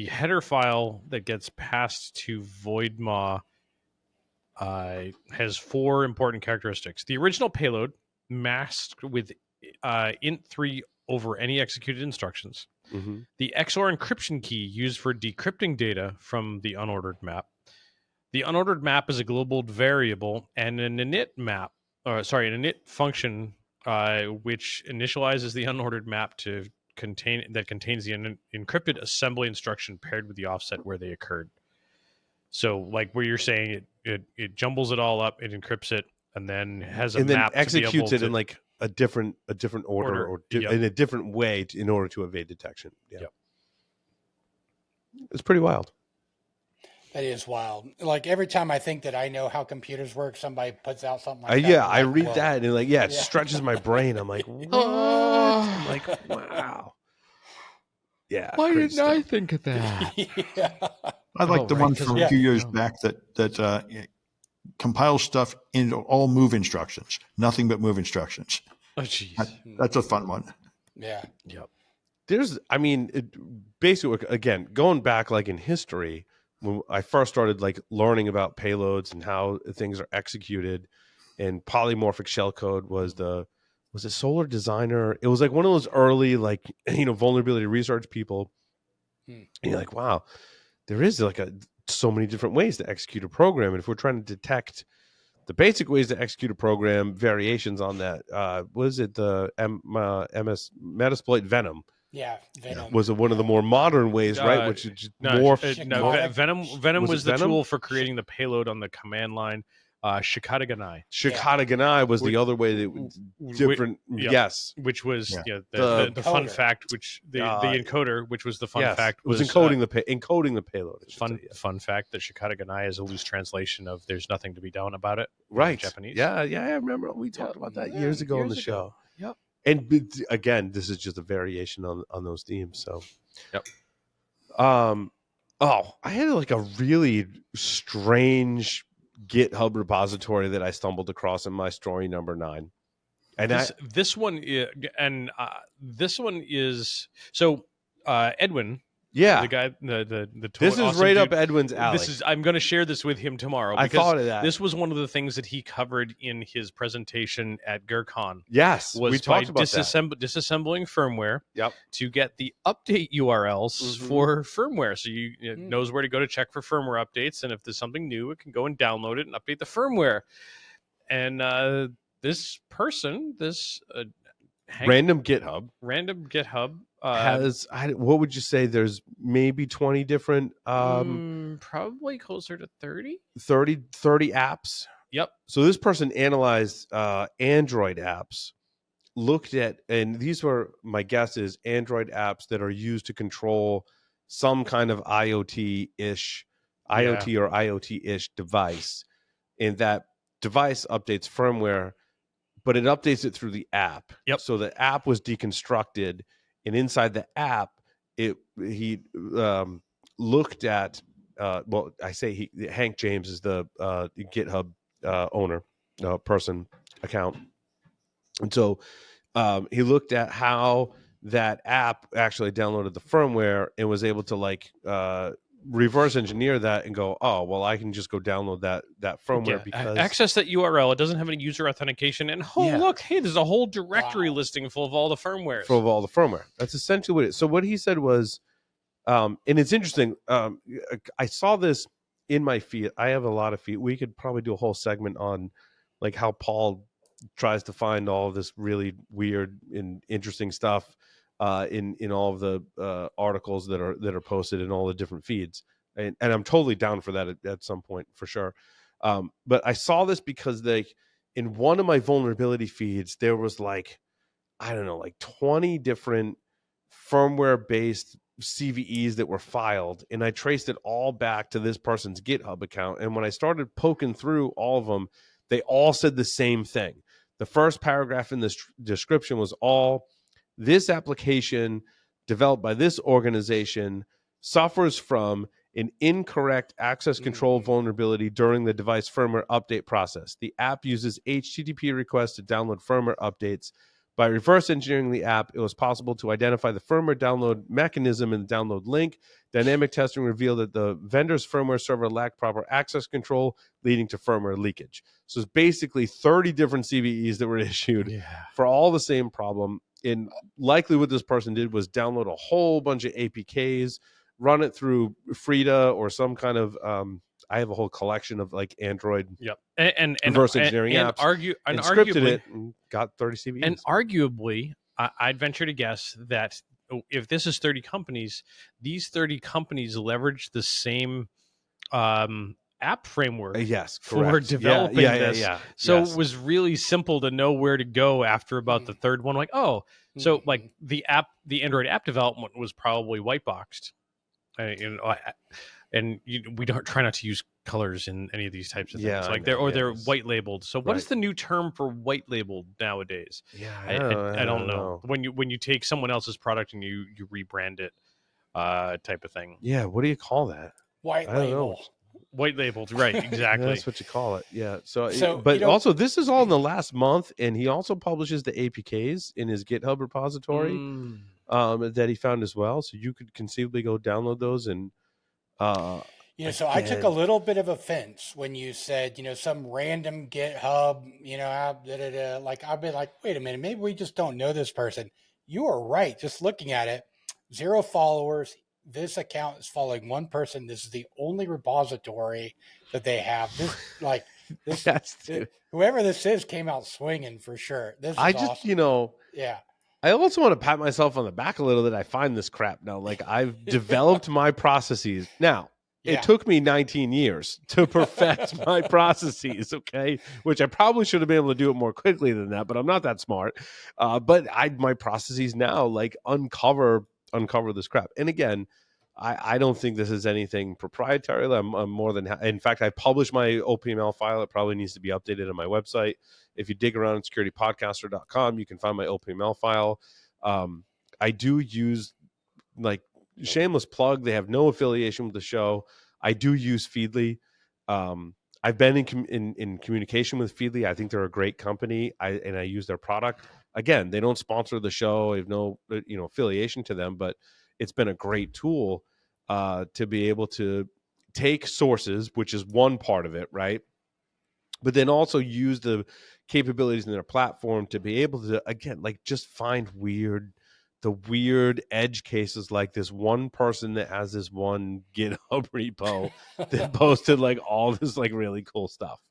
D: header file that gets passed to voidma has 4 important characteristics. The original payload masked with int3 over any executed instructions.
A: Mm-hmm.
D: The XOR encryption key used for decrypting data from the unordered map. The unordered map is a global variable, and an init function which initializes the unordered map to contains the encrypted assembly instruction paired with the offset where they occurred. So, like where you're saying it jumbles it all up, it encrypts it, and then has a
A: and then
D: map
A: executes
D: to be able
A: it in like a different order or in a different way in order to evade detection. Yeah.
D: Yep.
A: It's pretty wild.
C: That is wild. Like every time I think that I know how computers work, somebody puts out something like that.
A: Yeah, I
C: like,
A: read
C: whoa.
A: that and like, it
C: Yeah.
A: stretches my brain. I'm like, what? I'm like, wow. Yeah.
D: Why
A: crazy
D: didn't
A: stuff.
D: I think of that?
C: Yeah.
B: I like the one from a few years
D: Yeah.
B: back that compiles stuff into all move instructions, nothing but move instructions.
D: Oh, jeez.
B: That's a fun one.
C: Yeah.
D: Yep.
A: There's, I mean, basically, again, going back like in history, when I first started like learning about payloads and how things are executed, and polymorphic shellcode was a Solar Designer. It was like one of those early like vulnerability research people. And you're like, wow, there is like so many different ways to execute a program, and if we're trying to detect the basic ways to execute a program, variations on that, was it the MS Metasploit Venom?
C: Yeah, Venom
A: Was it one of the more modern ways, right? Which is more.
D: Venom was the
A: Venom?
D: tool for creating the payload on the command line. Shikataganai.
A: Shikataganai was the other way that was different. Yes,
D: which was
A: the
D: the fun fact, which the encoder, which was the fun fact,
A: was encoding the payload.
D: Fun fact that Shikataganai is a loose translation of "there's nothing to be done about it."
A: Right,
D: Japanese.
A: Yeah, I remember we talked about that years ago on the show.
D: Yep.
A: And again, this is just a variation on those themes. So,
D: yep.
A: I had like a really strange GitHub repository that I stumbled across in my story number 9. And
D: this one is so Edwin.
A: Yeah,
D: the guy, the
A: this is
D: awesome
A: right
D: dude.
A: up Edwin's alley.
D: I'm going to share this with him tomorrow.
A: I thought of that.
D: This was one of the things that he covered in his presentation at GERCon.
A: Yes,
D: was
A: we talked about
D: disassembling firmware.
A: Yep.
D: To get the update URLs for firmware, so it knows where to go to check for firmware updates, and if there's something new, it can go and download it and update the firmware. And this person,
A: random GitHub
D: has
A: what would you say? There's maybe 20 different,
D: probably closer to 30
A: apps.
D: Yep.
A: So this person analyzed Android apps, looked at, and these were, my guess is, Android apps that are used to control some kind of IoT-ish device, and that device updates firmware, but it updates it through the app.
D: Yep.
A: So the app was deconstructed, and inside the app, he looked at. Hank James is the GitHub owner, person, account, and so he looked at how that app actually downloaded the firmware and was able to reverse engineer that and go, oh, well, I can just go download that firmware because
D: access that URL. It doesn't have any user authentication, and look, hey, there's a whole directory listing full of all the firmware.
A: That's essentially what it is. So what he said was, and it's interesting. I saw this in my feed. I have a lot of feed. We could probably do a whole segment on like how Paul tries to find all of this really weird and interesting stuff in all of the articles that are posted in all the different feeds, and I'm totally down for that at some point for sure. But I saw this because in one of my vulnerability feeds there was like 20 different firmware based CVEs that were filed, and I traced it all back to this person's GitHub account. And when I started poking through all of them, they all said the same thing. The first paragraph in this description was all, this application developed by this organization suffers from an incorrect access control vulnerability during the device firmware update process. The app uses HTTP requests to download firmware updates, By reverse engineering the app, it was possible to identify the firmware download mechanism and the download link. Dynamic testing revealed that the vendor's firmware server lacked proper access control, leading to firmware leakage. So it's basically 30 different CVEs that were issued for all the same problem. And likely what this person did was download a whole bunch of APKs, run it through Frida or some kind of I have a whole collection of like Android
D: and
A: reverse engineering
D: and
A: apps,
D: and
A: scripted
D: arguably
A: it and got 30 CVEs.
D: And arguably, I'd venture to guess that if this is 30 companies, these 30 companies leverage the same app framework
A: yes,
D: for
A: correct.
D: developing this. So
A: Yes.
D: it was really simple to know where to go after about the third one. Like, oh, so like the Android app development was probably white boxed. And we don't try not to use colors in any of these types of things. Like they're white labeled. So what is the new term for white labeled nowadays?
A: Yeah,
D: I don't know. When you take someone else's product and you rebrand it, type of thing.
A: Yeah, what do you call that?
C: White label.
D: White labeled, right? Exactly.
A: That's what you call it. Yeah. So
C: but
A: also this is all in the last month, and he also publishes the APKs in his GitHub repository that he found as well. So you could conceivably go download those and.
C: So I took a little bit of offense when you said, some random GitHub, app, like I've been like, wait a minute, maybe we just don't know this person. You are right. Just looking at it, 0 followers. This account is following one person. This is the only repository that they have. Whoever this is came out swinging for sure. This is awesome. Yeah.
A: I also want to pat myself on the back a little that I find this crap now. Like I've developed my processes. Now, it took me 19 years to perfect my processes, okay? Which I probably should have been able to do it more quickly than that, but I'm not that smart. But my processes now like uncover this crap. And again, I don't think this is anything proprietary. I'm more than in fact, I published my OPML file. It probably needs to be updated on my website. If you dig around at securitypodcaster.com, you can find my OPML file. I do use, like, shameless plug, they have no affiliation with the show. I do use Feedly. I've been in communication with Feedly. I think they're a great company. I use their product. Again, they don't sponsor the show. I have no affiliation to them, but it's been a great tool to be able to take sources, which is one part of it, right? But then also use the capabilities in their platform to be able to, again, like just find the weird edge cases, like this one person that has this one GitHub repo that posted like all this like really cool stuff,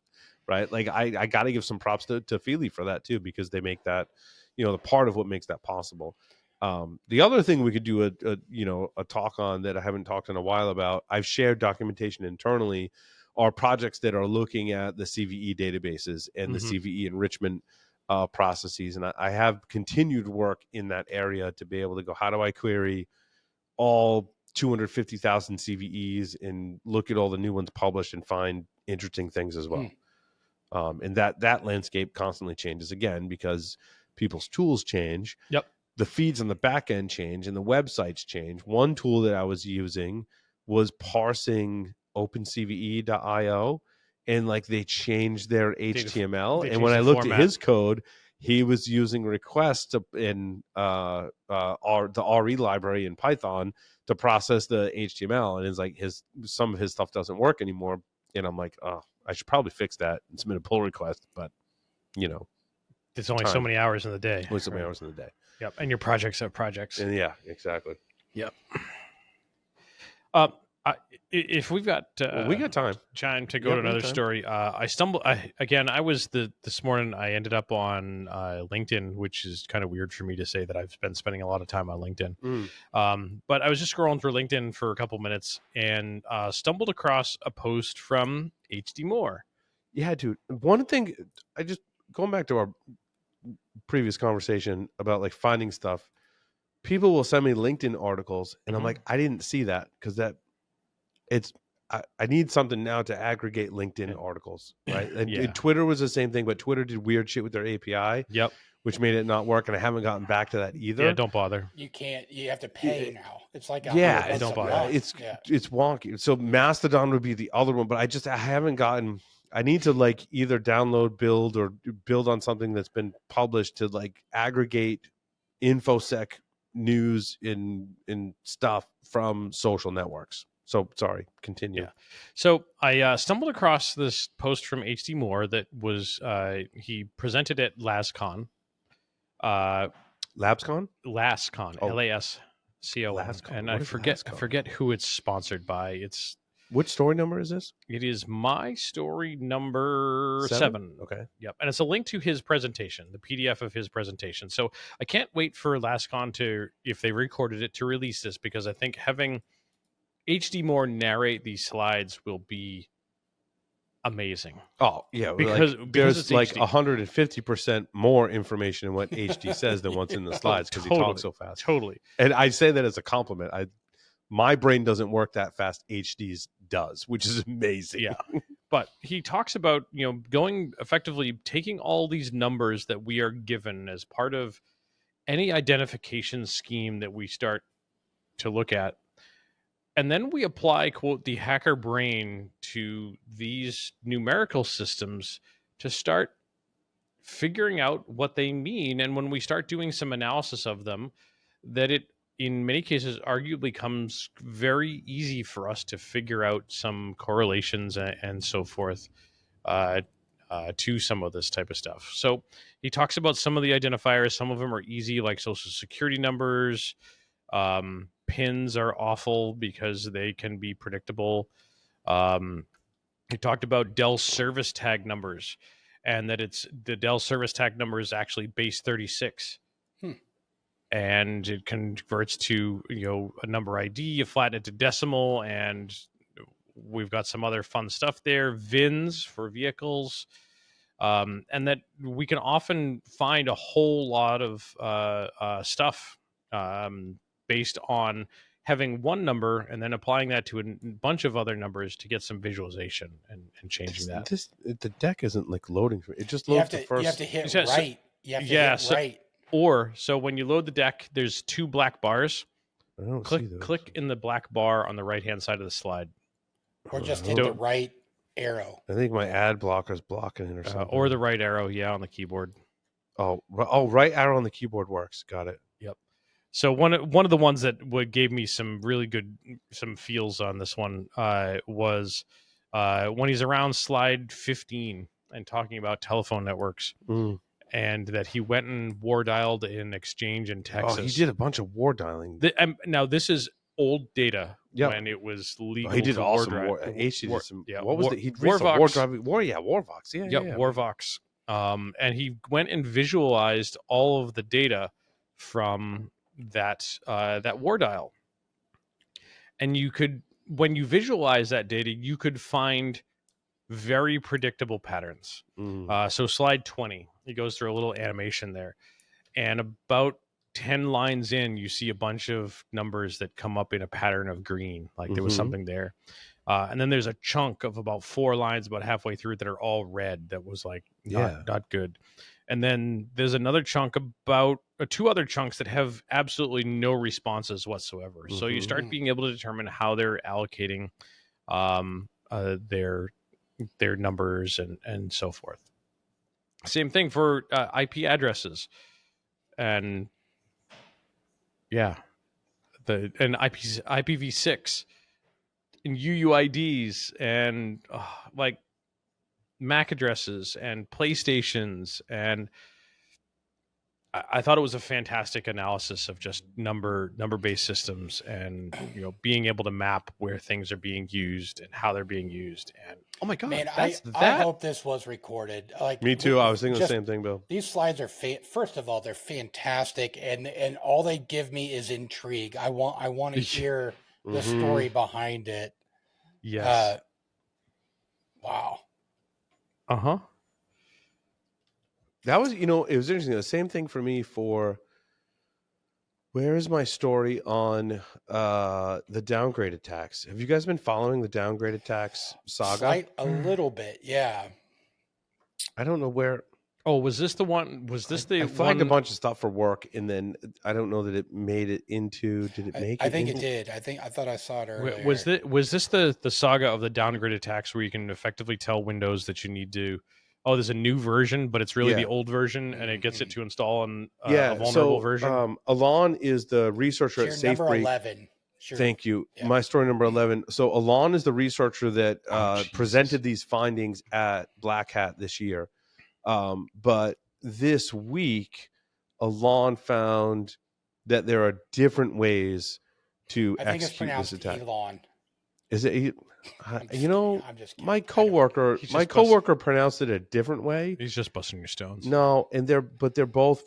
A: right? Like I got to give some props to Feedly for that too, because they make that, the part of what makes that possible. The other thing we could do a talk on that I haven't talked in a while about, I've shared documentation internally, are projects that are looking at the CVE databases and the CVE enrichment processes. And I have continued work in that area to be able to go, how do I query all 250,000 CVEs and look at all the new ones published and find interesting things as well. And that landscape constantly changes again because people's tools change.
D: Yep.
A: The feeds on the back end change and the websites change. One tool that I was using was parsing OpenCVE.io, and like they changed their HTML. And when I looked at his code, he was using requests in the RE library in Python to process the HTML. And it's like some of his stuff doesn't work anymore. And I'm like, oh, I should probably fix that and submit a pull request. But
D: it's only so many hours in the day.
A: Only so many hours in the day.
D: Yep. And your projects have projects.
A: And yeah, exactly.
D: Yep. If we've got
A: we got time
D: to go to another story. I was this morning I ended up on LinkedIn, which is kind of weird for me to say that I've been spending a lot of time on LinkedIn. But I was just scrolling through LinkedIn for a couple minutes and stumbled across a post from HD Moore.
A: Yeah, dude. One thing, going back to our previous conversation about like finding stuff, people will send me LinkedIn articles and I'm like, I didn't see that because I need something now to aggregate LinkedIn articles, right? And Twitter was the same thing, but Twitter did weird shit with their API, which made it not work, and I haven't gotten back to that either.
D: Yeah, don't bother.
C: You can't. You have to pay now. It's like
A: don't bother. It's wonky. So Mastodon would be the other one, but I haven't gotten. I need to like either download, build, or build on something that's been published to like aggregate infosec news in stuff from social networks. So sorry, continue.
D: Yeah. So I stumbled across this post from HD Moore that was he presented at LASCON.
A: LabsCon?
D: LASCON,
A: Oh.
D: LASCON,
A: LASCON.
D: and
A: What
D: I
A: is
D: forget
A: LASCON?
D: who it's sponsored by.
A: Which story number is this?
D: It is my story number 7.
A: Okay.
D: Yep, and it's a link to his presentation, the PDF of his presentation. So I can't wait for LASCON to, if they recorded it, to release this, because I think having HD Moore narrate these slides will be amazing.
A: Oh yeah,
D: Because
A: there's
D: it's
A: like
D: HD.
A: 150% more information in what HD says than what's in the slides because he talks so fast.
D: Totally.
A: And I say that as a compliment. My brain doesn't work that fast. HD's does, which is amazing.
D: Yeah. But he talks about, going effectively taking all these numbers that we are given as part of any identification scheme that we start to look at. And then we apply, quote, the hacker brain to these numerical systems to start figuring out what they mean. And when we start doing some analysis of them, that it, in many cases, arguably comes very easy for us to figure out some correlations and so forth to some of this type of stuff. So he talks about some of the identifiers. Some of them are easy, like social security numbers. Pins are awful because they can be predictable. He talked about Dell service tag numbers, and that it's the Dell service tag number is actually base 36. And it converts to, a number ID, you flatten it to decimal, and we've got some other fun stuff there. VINs for vehicles. And that we can often find a whole lot of stuff based on having one number and then applying that to a bunch of other numbers to get some visualization and changing that.
A: The deck isn't like loading for it. Just loads the first.
C: You have to hit
D: Yeah,
C: right. You have to hit right.
D: So when you load the deck, there's 2 black bars.
A: I don't see those.
D: Click in the black bar on the right-hand side of the slide.
C: Or just hit the right arrow.
A: I think my ad blocker is blocking it or something.
D: Or the right arrow, on the keyboard.
A: Oh, right arrow on the keyboard works. Got it.
D: Yep. So one of the ones that gave me some really good feels on this one was when he's around slide 15 and talking about telephone networks. And that he went and war dialed in Exchange in Texas.
A: Oh, he did a bunch of war dialing.
D: Now this is old data when it was legal.
A: He did awesome war. What was it? He Warvox. Warvox. Yeah,
D: Warvox. And he went and visualized all of the data from that war dial. And when you visualize that data, you could find very predictable patterns. So slide 20, he goes through a little animation there, and about 10 lines in, you see a bunch of numbers that come up in a pattern of green, like there was something there. And then there's a chunk of about 4 lines about halfway through that are all red. That was like not good. And then there's another chunk, about 2 other chunks that have absolutely no responses whatsoever. So you start being able to determine how they're allocating their numbers and so forth. Same thing for IP addresses, and IPv6 and UUIDs and like MAC addresses and PlayStations, and I thought it was a fantastic analysis of just number-based systems, and being able to map where things are being used and how they're being used. And oh my god,
C: man, I hope this was recorded. Like
A: me too. I was thinking the same thing, Bill.
C: These slides are first of all, they're fantastic, and all they give me is intrigue. I want to hear the story behind it.
D: Yes.
C: Wow.
A: That was, it was interesting. The same thing for me for, where is my story on the downgrade attacks? Have you guys been following the downgrade attacks saga?
C: A little bit, yeah.
A: I don't know where.
D: Oh, was this the one? Was this the
A: I flagged
D: one?
A: a bunch of stuff for work, and then I don't know that it made it into. Did it make
C: I
A: it
C: think it
A: into?
C: did. I thought I saw it earlier.
D: Was this the saga of the downgrade attacks where you can effectively tell Windows that you need to? Oh, there's a new version, but it's really the
A: Yeah.
D: old version, and it gets it to install on a
A: Yeah.
D: vulnerable
A: So
D: version.
A: Alon is the researcher at
C: Sure, number
A: SafeBreak.
C: 11. Sure.
A: Thank you.
C: Yeah.
A: My story number 11. So Alon is the researcher that
D: Jesus.
A: presented these findings at Black Hat this year. But this week, Alon found that there are different ways to
C: I think it's
A: execute this
C: pronounced
A: attack.
C: Elon.
A: Is it?
C: I'm just
A: You know,
C: kidding. I'm just kidding.
A: my
C: I don't-
A: coworker,
D: He's
A: my
D: just busting-
A: coworker pronounced it a different way.
D: He's just busting your stones.
A: No, and they're both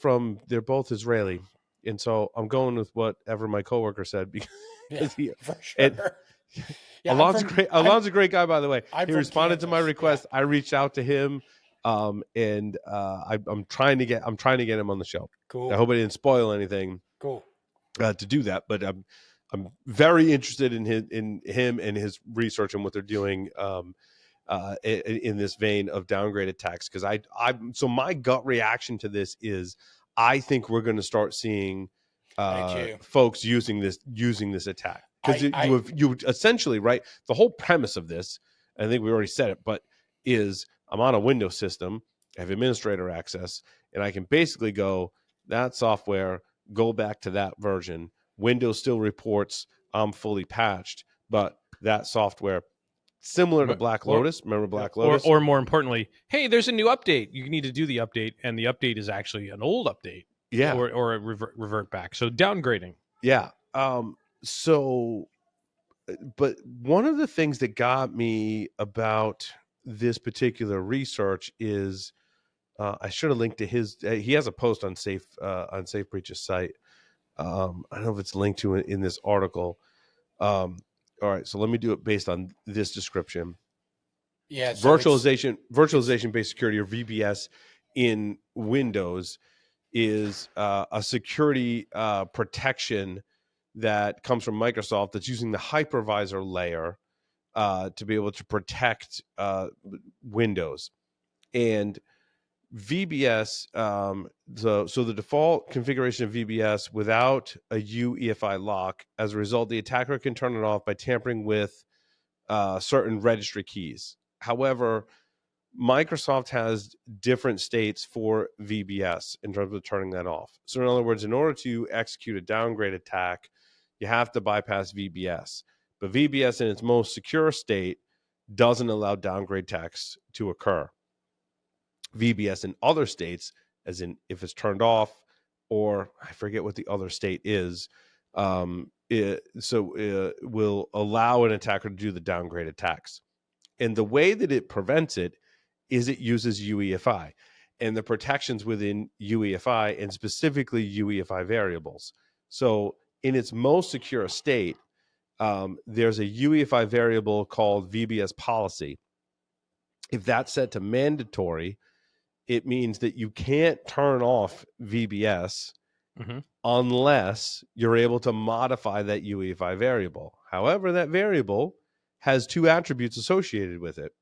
A: Israeli, and so I'm going with whatever my coworker said because
C: Yeah,
A: he,
C: for sure.
A: and
C: Yeah, I'm
A: Alon's
C: from-
A: great.
C: I'm-
A: Alon's a great guy, by the way.
C: I'm
A: He
C: from
A: responded to my
C: Kansas,
A: request. I reached out to him, and I'm trying to get him on the show.
C: Cool.
A: I hope I didn't spoil anything
C: Cool.
A: to do that, but I'm very interested in him and his research and what they're doing in this vein of downgrade attacks. Because so my gut reaction to this is I think we're going to start seeing folks using this attack, because you essentially, right, the whole premise of this, I think we already said it, but is I'm on a Windows system, I have administrator access, and I can basically go that software, go back to that version. Windows still reports I'm fully patched, but that software, similar to Black Lotus, remember Black Lotus?
D: Or more importantly, hey, there's a new update. You need to do the update, and the update is actually an old update.
A: Yeah.
D: Or a revert back. So downgrading.
A: Yeah. So, but one of the things that got me about this particular research is I should have linked to his. He has a post on SafeBreach's site. I don't know if it's linked to it in this article. All right, so let me do it based on this description.
C: Yeah, so
A: virtualization based security, or VBS, in Windows is a security protection that comes from Microsoft that's using the hypervisor layer to be able to protect Windows. And VBS, so the default configuration of VBS without a UEFI lock, as a result, the attacker can turn it off by tampering with certain registry keys. However, Microsoft has different states for VBS in terms of turning that off. So in other words, in order to execute a downgrade attack, you have to bypass VBS. But VBS in its most secure state doesn't allow downgrade attacks to occur. VBS in other states, as in if it's turned off, or I forget what the other state is, will allow an attacker to do the downgrade attacks. And the way that it prevents it is it uses UEFI and the protections within UEFI, and specifically UEFI variables. So in its most secure state, there's a UEFI variable called VBS policy. If that's set to mandatory, it means that you can't turn off VBS unless you're able to modify that UEFI variable. However, that variable has two attributes associated with it.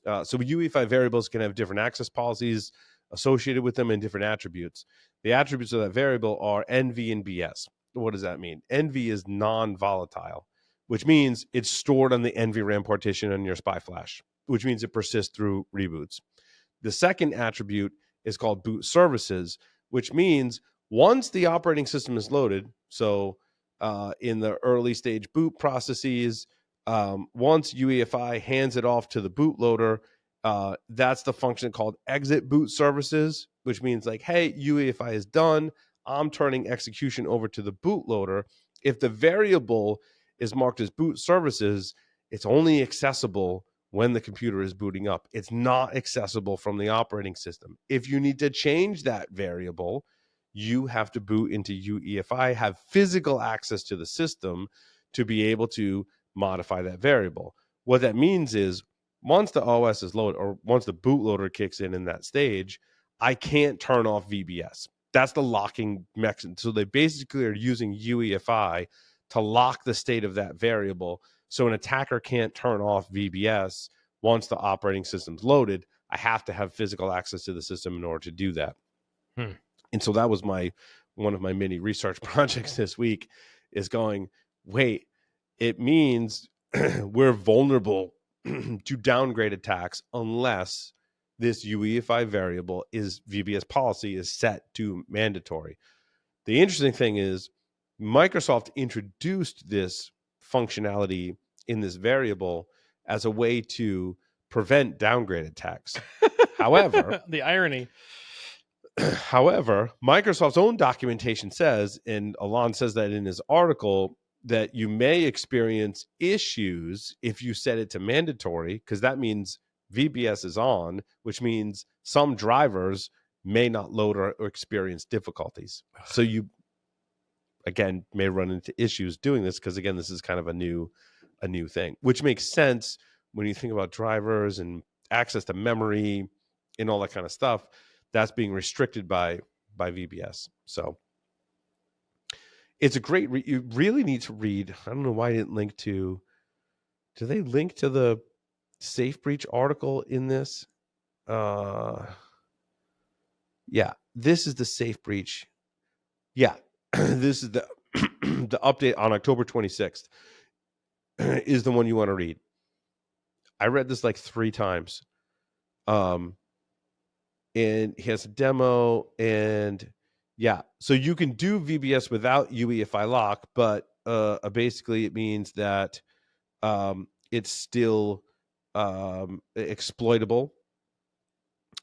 A: So UEFI variables can have different access policies associated with them and different attributes. The attributes of that variable are NV and BS. What does that mean? NV is non-volatile, which means it's stored on the NVRAM partition on your SPI flash, which means it persists through reboots. The second attribute is called boot services, which means once the operating system is loaded, so in the early stage boot processes, once UEFI hands it off to the bootloader, that's the function called exit boot services, which means like, hey, UEFI is done. I'm turning execution over to the bootloader. If the variable is marked as boot services, it's only accessible when the computer is booting up. It's not accessible from the operating system. If you need to change that variable, you have to boot into UEFI, have physical access to the system to be able to modify that variable. What that means is once the OS is loaded, or once the bootloader kicks in that stage, I can't turn off VBS. That's the locking mechanism. So they basically are using UEFI to lock the state of that variable, so an attacker can't turn off VBS once the operating system's loaded I have to have physical access to the system in order to do that. And so that was one of my mini research projects this week, is going, wait, it means we're vulnerable to downgrade attacks unless this UEFI variable VBS policy is set to mandatory. The interesting thing is Microsoft introduced this functionality in this variable as a way to prevent downgrade attacks. However,
D: the irony.
A: However, Microsoft's own documentation says, and Alon says that in his article, that you may experience issues if you set it to mandatory, because that means VBS is on, which means some drivers may not load or experience difficulties. So you, again, may run into issues doing this, because, again, this is kind of a new thing, which makes sense when you think about drivers and access to memory and all that kind of stuff. That's being restricted by VBS. So it's a great you really need to read. I don't know why I didn't link to. Do they link to the Safe Breach article in this? Yeah, this is the Safe Breach. Yeah, this is the the update on October 26th is the one you want to read. I read this like 3 times. And he has a demo, and yeah, so you can do VBS without UEFI lock, but basically it means that it's still exploitable.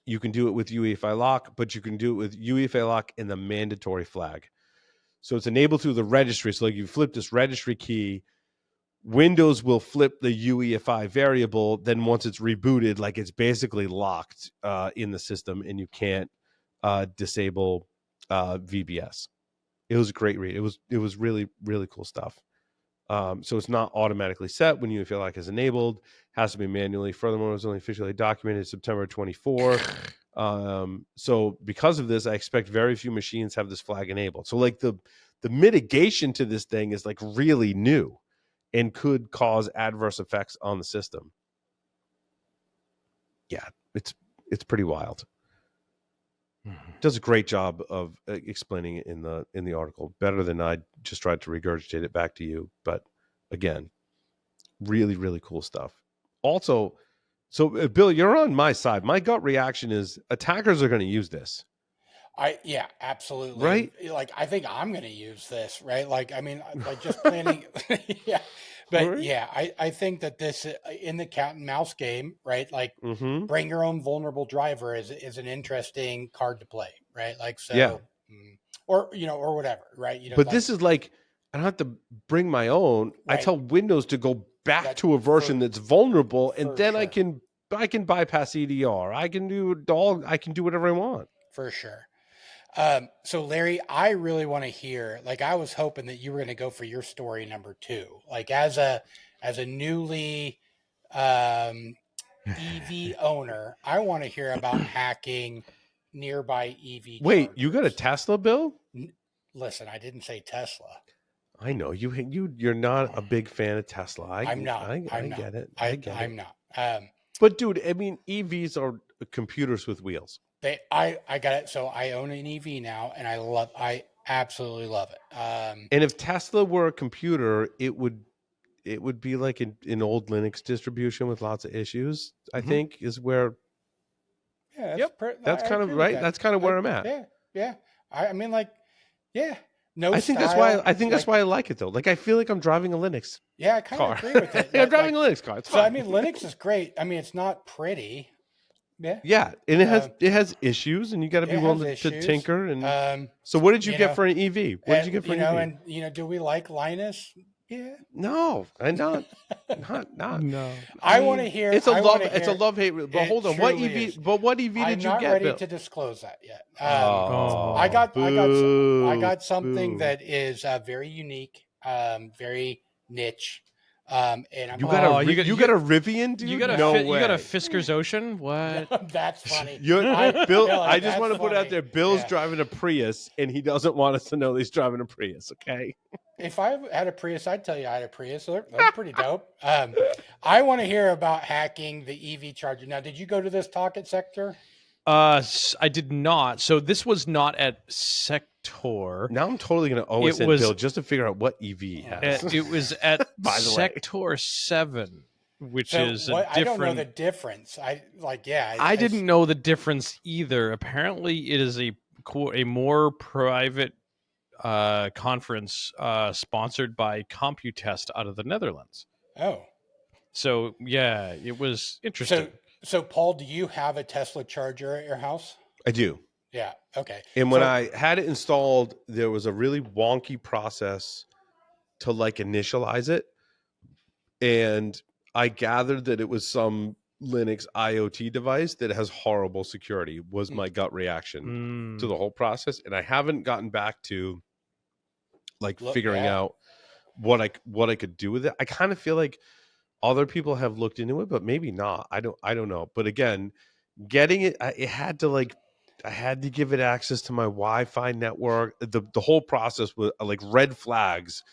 A: You can do it with UEFI lock, but you can do it with UEFI lock and the mandatory flag. So it's enabled through the registry. So like you flip this registry key, Windows will flip the UEFI variable. Then once it's rebooted, like it's basically locked in the system, and you can't disable VBS. It was a great read. It was really, really cool stuff. So it's not automatically set when UEFI lock is enabled. Has to be manually. Furthermore, it was only officially documented September 24. So because of this, I expect very few machines have this flag enabled. So like the mitigation to this thing is like really new and could cause adverse effects on the system. Yeah, it's pretty wild. Does a great job of explaining it in the article, better than I just tried to regurgitate it back to you. But again, really, really cool stuff. Also, so Bill, you're on my side. My gut reaction is attackers are going to use this.
C: Yeah, absolutely.
A: Right?
C: Like, I think I'm going to use this, right? Like, I mean, like just planning. Yeah. But
A: Right?
C: yeah, I think that this in the cat and mouse game, right? Like bring your own vulnerable driver is an interesting card to play, right? Like, so,
A: Yeah.
C: or, or whatever, right?
A: But like, this is like, I don't have to bring my own. Right. I tell Windows to go back to a version that's vulnerable, and then I can bypass EDR. I can do whatever I want.
C: For sure. So Larry, I really want to hear, like, I was hoping that you were going to go for your story number 2, like as a newly, EV owner, I want to hear about hacking nearby EV.
A: Wait,
C: chargers.
A: You got a Tesla, Bill?
C: Listen, I didn't say Tesla.
A: I know you're not a big fan of Tesla.
C: I'm not.
A: I get it.
C: I'm not.
A: But dude, I mean, EVs are computers with wheels.
C: I got it. So I own an EV now, and I absolutely love it.
A: And if Tesla were a computer, it would be like an old Linux distribution with lots of issues. I think is where.
C: Yeah,
A: that's kind of right. That's kind of where I'm at.
C: Yeah. I mean, like, yeah. No,
A: I think that's why I like it though. Like I feel like I'm driving a Linux.
C: Yeah, I kind of agree with it.
A: I'm driving a Linux car. It's fine.
C: So I mean, Linux is great. I mean, it's not pretty. Yeah.
A: Yeah, and it has issues, and you got to be willing to tinker. And so, what did you get for an EV? What did you get for an EV?
C: And do we like Linus? Yeah.
A: No, and not.
D: No.
C: I want to hear.
A: It's a love-hate. But hold on, what EV?
C: Is.
A: But what EV did you get?
C: I'm not ready to disclose that yet. I got something that is very unique, very niche. And I'm
A: You got a
D: Oh,
A: you got a Rivian, dude?
D: You got a
A: no
D: you got a
A: way.
D: Fisker's Ocean? What?
C: That's funny.
A: Bill,
C: Billy,
A: I just
C: that's
A: want to put it out
C: funny.
A: there. Bill's
C: Yeah.
A: driving a Prius, and he doesn't want us to know that he's driving a Prius. Okay.
C: If I had a Prius, I'd tell you I had a Prius. They're pretty dope. I want to hear about hacking the EV charger. Now, did you go to this talk at Sector?
D: I did not. So this was not at Sector.
A: Now I'm totally going to
D: It
A: OSN
D: was-
A: Bill just to figure out what EV he has.
D: It was at
A: By the way.
D: Sector 7, which
C: So
D: is a
C: what, I don't know
D: different.
C: the difference.
D: I didn't know the difference either. Apparently, it is a more private conference sponsored by CompuTest out of the Netherlands.
C: Oh,
D: So yeah, it was interesting.
C: so Paul, do you have a Tesla charger at your house?
A: I do.
C: Yeah. Okay.
A: And when
C: So-
A: I had it installed, there was a really wonky process to like initialize it. And I gathered that it was some Linux IoT device that has horrible security, was my gut reaction to the whole process. And I haven't gotten back to like figuring out what I could do with it. I kind of feel like other people have looked into it, but maybe not. I don't know. But again, getting it, I had to give it access to my Wi-Fi network. The whole process was like red flags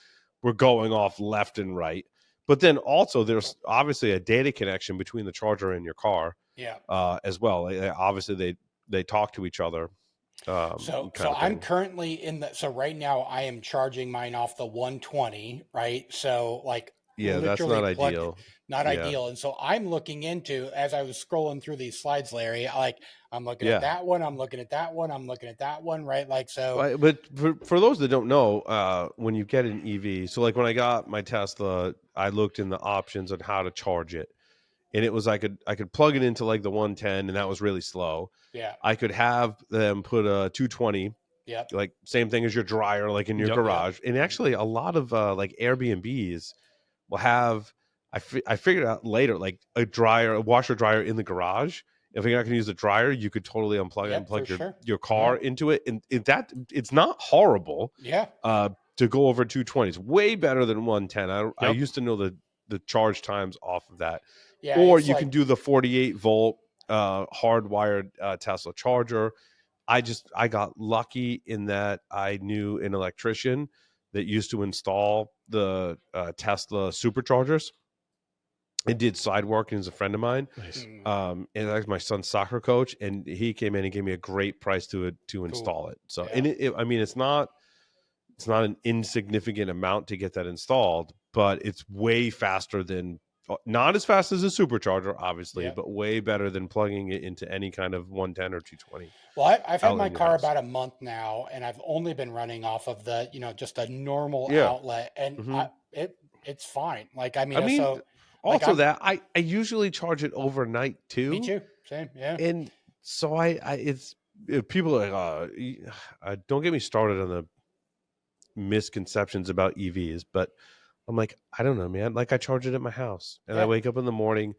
A: were going off left and right. But then also there's obviously a data connection between the charger and your car.
C: Yeah.
A: As well. Obviously they talk to each other.
C: So I'm currently so right now I am charging mine off the 120, right? So like,
A: yeah, that's not ideal.
C: Not ideal. And so I'm looking into, as I was scrolling through these slides, Larry, I'm looking at that one, I'm looking at that one, I'm looking at that one, right? Like, so.
A: But for those that don't know, when you get an EV, so like when I got my Tesla, I looked in the options on how to charge it. And it was I could plug it into like the 110, and that was really slow.
C: Yeah.
A: I could have them put a 220.
C: Yep.
A: Like same thing as your dryer, like in your garage. And actually, a lot of like Airbnbs will have. I figured out later, like a washer dryer in the garage. If you're not going to use the dryer, you could totally unplug it and plug your car into it, and it's not horrible.
C: Yeah.
A: To go over 220, it's way better than 110. I used to know the charge times off of that.
C: Yeah,
A: or you can do the 48 volt hardwired Tesla charger. I got lucky in that I knew an electrician that used to install the Tesla superchargers and did side work, and is a friend of mine.
D: Nice.
A: And that's my son's soccer coach, and he came in and gave me a great price to install it. So, and it's not an insignificant amount to get that installed, but it's way faster than. Not as fast as a supercharger, obviously, but way better than plugging it into any kind of 110 or 220.
C: Well, I've had my car about a month now, and I've only been running off of the, just a normal outlet, and it's fine. Like, I
A: I usually charge it overnight too.
C: Me too. Same. Yeah.
A: And so people are like, don't get me started on the misconceptions about EVs, but I'm like, I don't know, man. Like I charge it at my house and I wake up in the morning,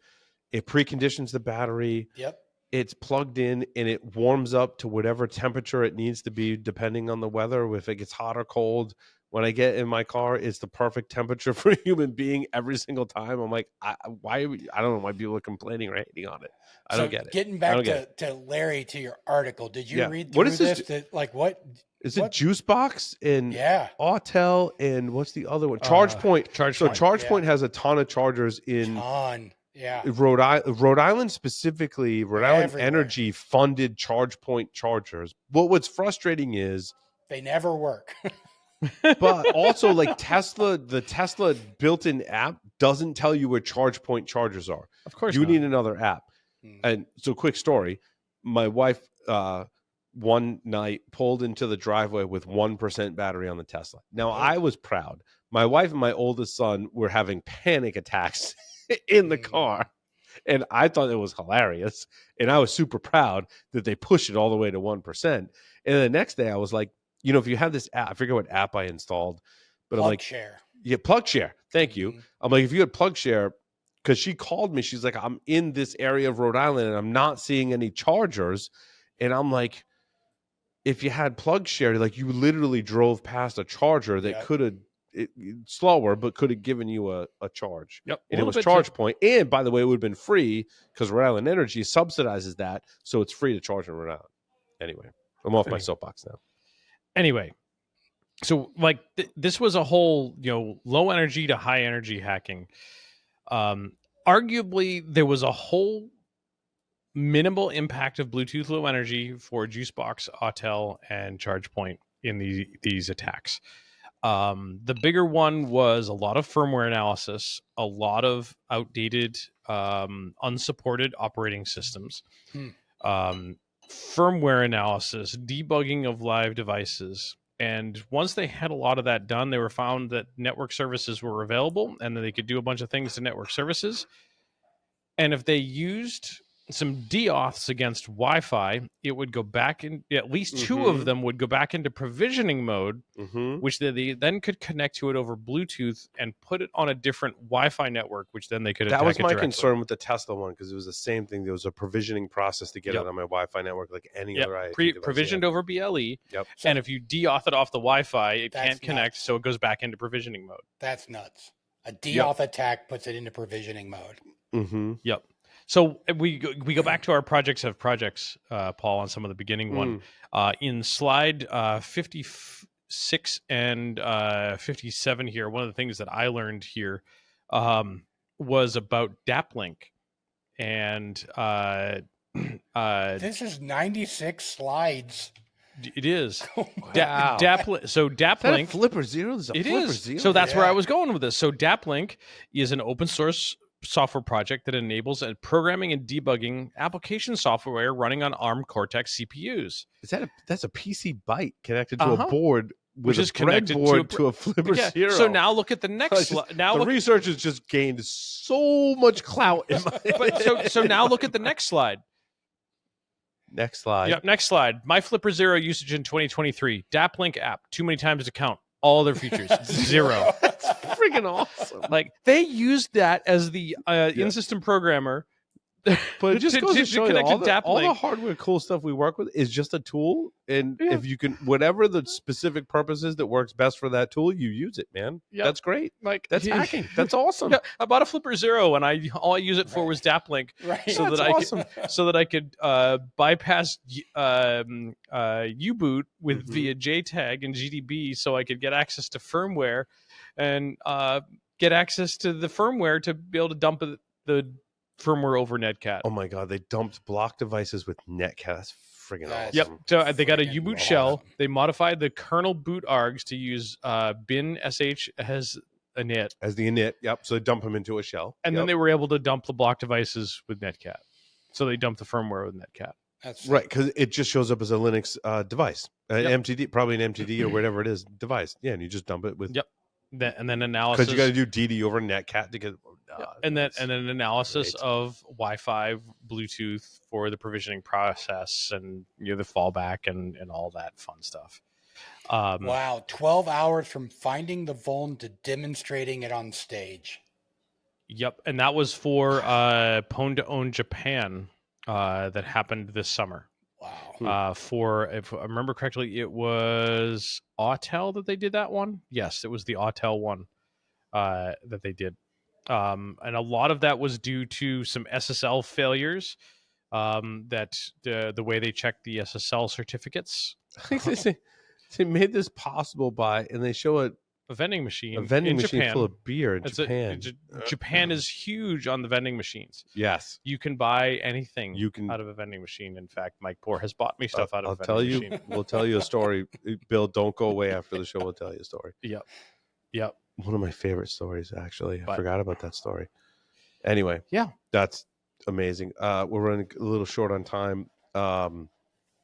A: it preconditions the battery.
C: Yep.
A: It's plugged in and it warms up to whatever temperature it needs to be, depending on the weather. If it gets hot or cold, when I get in my car, it's the perfect temperature for a human being every single time. I'm like, I don't know why people are complaining or hating on it. I don't get it.
C: Getting back to Larry, to your article, did you read through this? What
A: is it? Juicebox and Autel and what's the other one? ChargePoint. ChargePoint has a ton of chargers in Rhode Island specifically. Rhode Island Energy funded ChargePoint chargers. What's frustrating is
C: they never work.
A: But also, like the Tesla built-in app doesn't tell you where ChargePoint chargers are.
D: Of course,
A: you need another app. And so, quick story: my wife one night pulled into the driveway with 1% battery on the Tesla. Now, I was proud. My wife and my oldest son were having panic attacks in the car, and I thought it was hilarious. And I was super proud that they pushed it all the way to 1%. And the next day, I was like, if you have this app, I forget what app I installed, but I'm like,
C: PlugShare.
A: Yeah, PlugShare. Thank you. I'm like, if you had PlugShare, because she called me, she's like, I'm in this area of Rhode Island and I'm not seeing any chargers. And I'm like, if you had PlugShare, like you literally drove past a charger that could have slower, but could have given you a charge.
D: Yep.
A: And it was charge point. And by the way, it would have been free because Rhode Island Energy subsidizes that. So it's free to charge in Rhode Island. Anyway, I'm off my soapbox now.
D: Anyway, so like this was a whole, low energy to high energy hacking. Arguably, there was a whole minimal impact of Bluetooth Low Energy for Juicebox, Autel, and ChargePoint in these attacks. The bigger one was a lot of firmware analysis, a lot of outdated, unsupported operating systems, firmware analysis, debugging of live devices. And once they had a lot of that done, they were found that network services were available and that they could do a bunch of things to network services. And if they used some deauths against Wi-Fi, it would go back in. At least two of them would go back into provisioning mode, which they then could connect to it over Bluetooth and put it on a different Wi-Fi network, which then they could.
A: That was my
D: directly.
A: concern with the Tesla one because it was the same thing. There was a provisioning process to get it on my Wi-Fi network, like any other IoT device.
D: Provisioned over BLE.
A: Yep.
D: And if you deauth it off the Wi-Fi, it can't connect, so it goes back into provisioning mode.
C: That's nuts. A deauth attack puts it into provisioning mode.
D: Yep. So we go back to our projects of projects, Paul, on some of the beginning one. In slide 56 and 57 here, one of the things that I learned here was about DAP-Link. And
C: this is 96 slides.
D: It is.
A: Wow.
D: So DAP-Link.
A: Flipper Zero?
D: It is. So that's where I was going with this. So DAP-Link is an open source software project that enables programming and debugging application software running on ARM Cortex CPUs.
A: That's a PC byte connected to a board, which is connected to a Flipper Zero.
D: So now look at the next slide. Now
A: the research has just gained so much clout.
D: So now look at the next slide.
A: Next slide.
D: Yep, next slide. My Flipper Zero usage in 2023. DAP-Link app. Too many times to count. All their features. 0.
A: That's freaking awesome.
D: Like they used that as the in-system programmer.
A: But it just goes to show you all the hardware cool stuff we work with is just a tool. And if you can, whatever the specific purpose is that works best for that tool, you use it, man. Yep. That's great.
D: Like
A: that's hacking. That's awesome.
D: Yeah, I bought a Flipper Zero and all I use it for was DAP-Link.
C: Right.
D: So that I could bypass U-boot with via JTAG and GDB so I could get access to firmware and get access to the firmware to be able to dump the firmware over Netcat.
A: Oh my god, they dumped block devices with Netcat. That's friggin' awesome.
D: Yep. So they got a U-boot shell. They modified the kernel boot args to use bin sh as init.
A: As the init, yep. So they dump them into a shell.
D: And then they were able to dump the block devices with Netcat. So they dumped the firmware with Netcat.
C: That's
A: right, because it just shows up as a Linux device. MTD, probably an MTD or whatever it is device. Yeah, and you just dump it with
D: and then analysis,
A: because you got to do DD over Netcat to get
D: and then analysis of Wi-Fi, Bluetooth for the provisioning process, and the fallback and all that fun stuff.
C: Wow, 12 hours from finding the vuln to demonstrating it on stage.
D: Yep, and that was for Pwn to Own Japan that happened this summer.
C: Wow.
D: For, if I remember correctly, it was Autel that they did that one. Yes, it was the Autel one that they did. And a lot of that was due to some SSL failures that the way they checked the SSL certificates.
A: They made this possible by, and they show it,
D: a vending machine.
A: A vending machine
D: Japan.
A: full of beer in Japan.
D: Japan is huge on the vending machines.
A: Yes.
D: You can buy anything out of a vending machine. In fact, Mike Poor has bought me stuff out of a vending machine.
A: We'll tell you a story. Bill, don't go away after the show. We'll tell you a story.
D: Yep.
A: One of my favorite stories, actually. I forgot about that story. Anyway.
D: Yeah.
A: That's amazing. We're running a little short on time.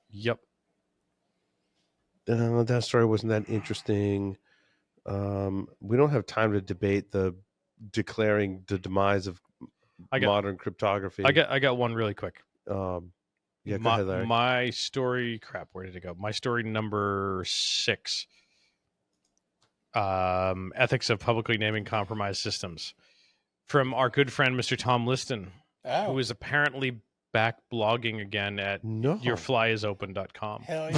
D: Yep.
A: That story wasn't that interesting. We don't have time to debate the declaring the demise of modern cryptography.
D: I got one really quick.
A: Go ahead, Larry.
D: My story, where did it go? My story number 6. Ethics of publicly naming compromised systems, from our good friend Mr. Tom Liston, who is apparently back blogging again at yourflyisopen.com.
C: Hell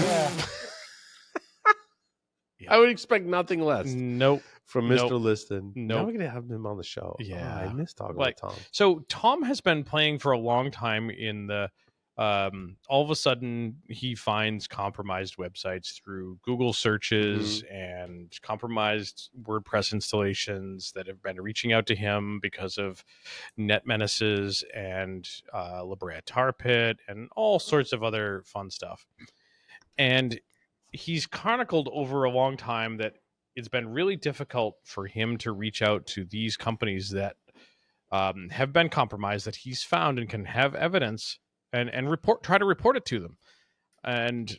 C: yeah.
A: I would expect nothing less
D: Nope.
A: from
D: Nope.
A: Mr. Liston. Now
D: Nope.
A: we're going to have him on the show.
D: Yeah.
A: I miss talking
D: Like,
A: with Tom.
D: So Tom has been playing for a long time in the all of a sudden he finds compromised websites through Google searches and compromised WordPress installations that have been reaching out to him because of net menaces and La Brea Tar Pit and all sorts of other fun stuff. And he's chronicled over a long time that it's been really difficult for him to reach out to these companies that have been compromised, that he's found and can have evidence and try to report it to them. And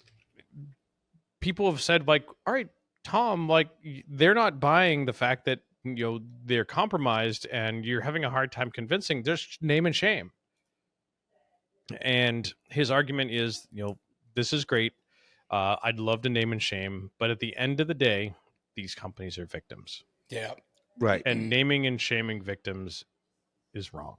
D: people have said, like, all right, Tom, like, they're not buying the fact that, you know, they're compromised and you're having a hard time convincing. Just name and shame. And his argument is, you know, this is great. I'd love to name and shame, but at the end of the day, these companies are victims.
C: Yeah.
A: Right.
D: And naming and shaming victims is wrong.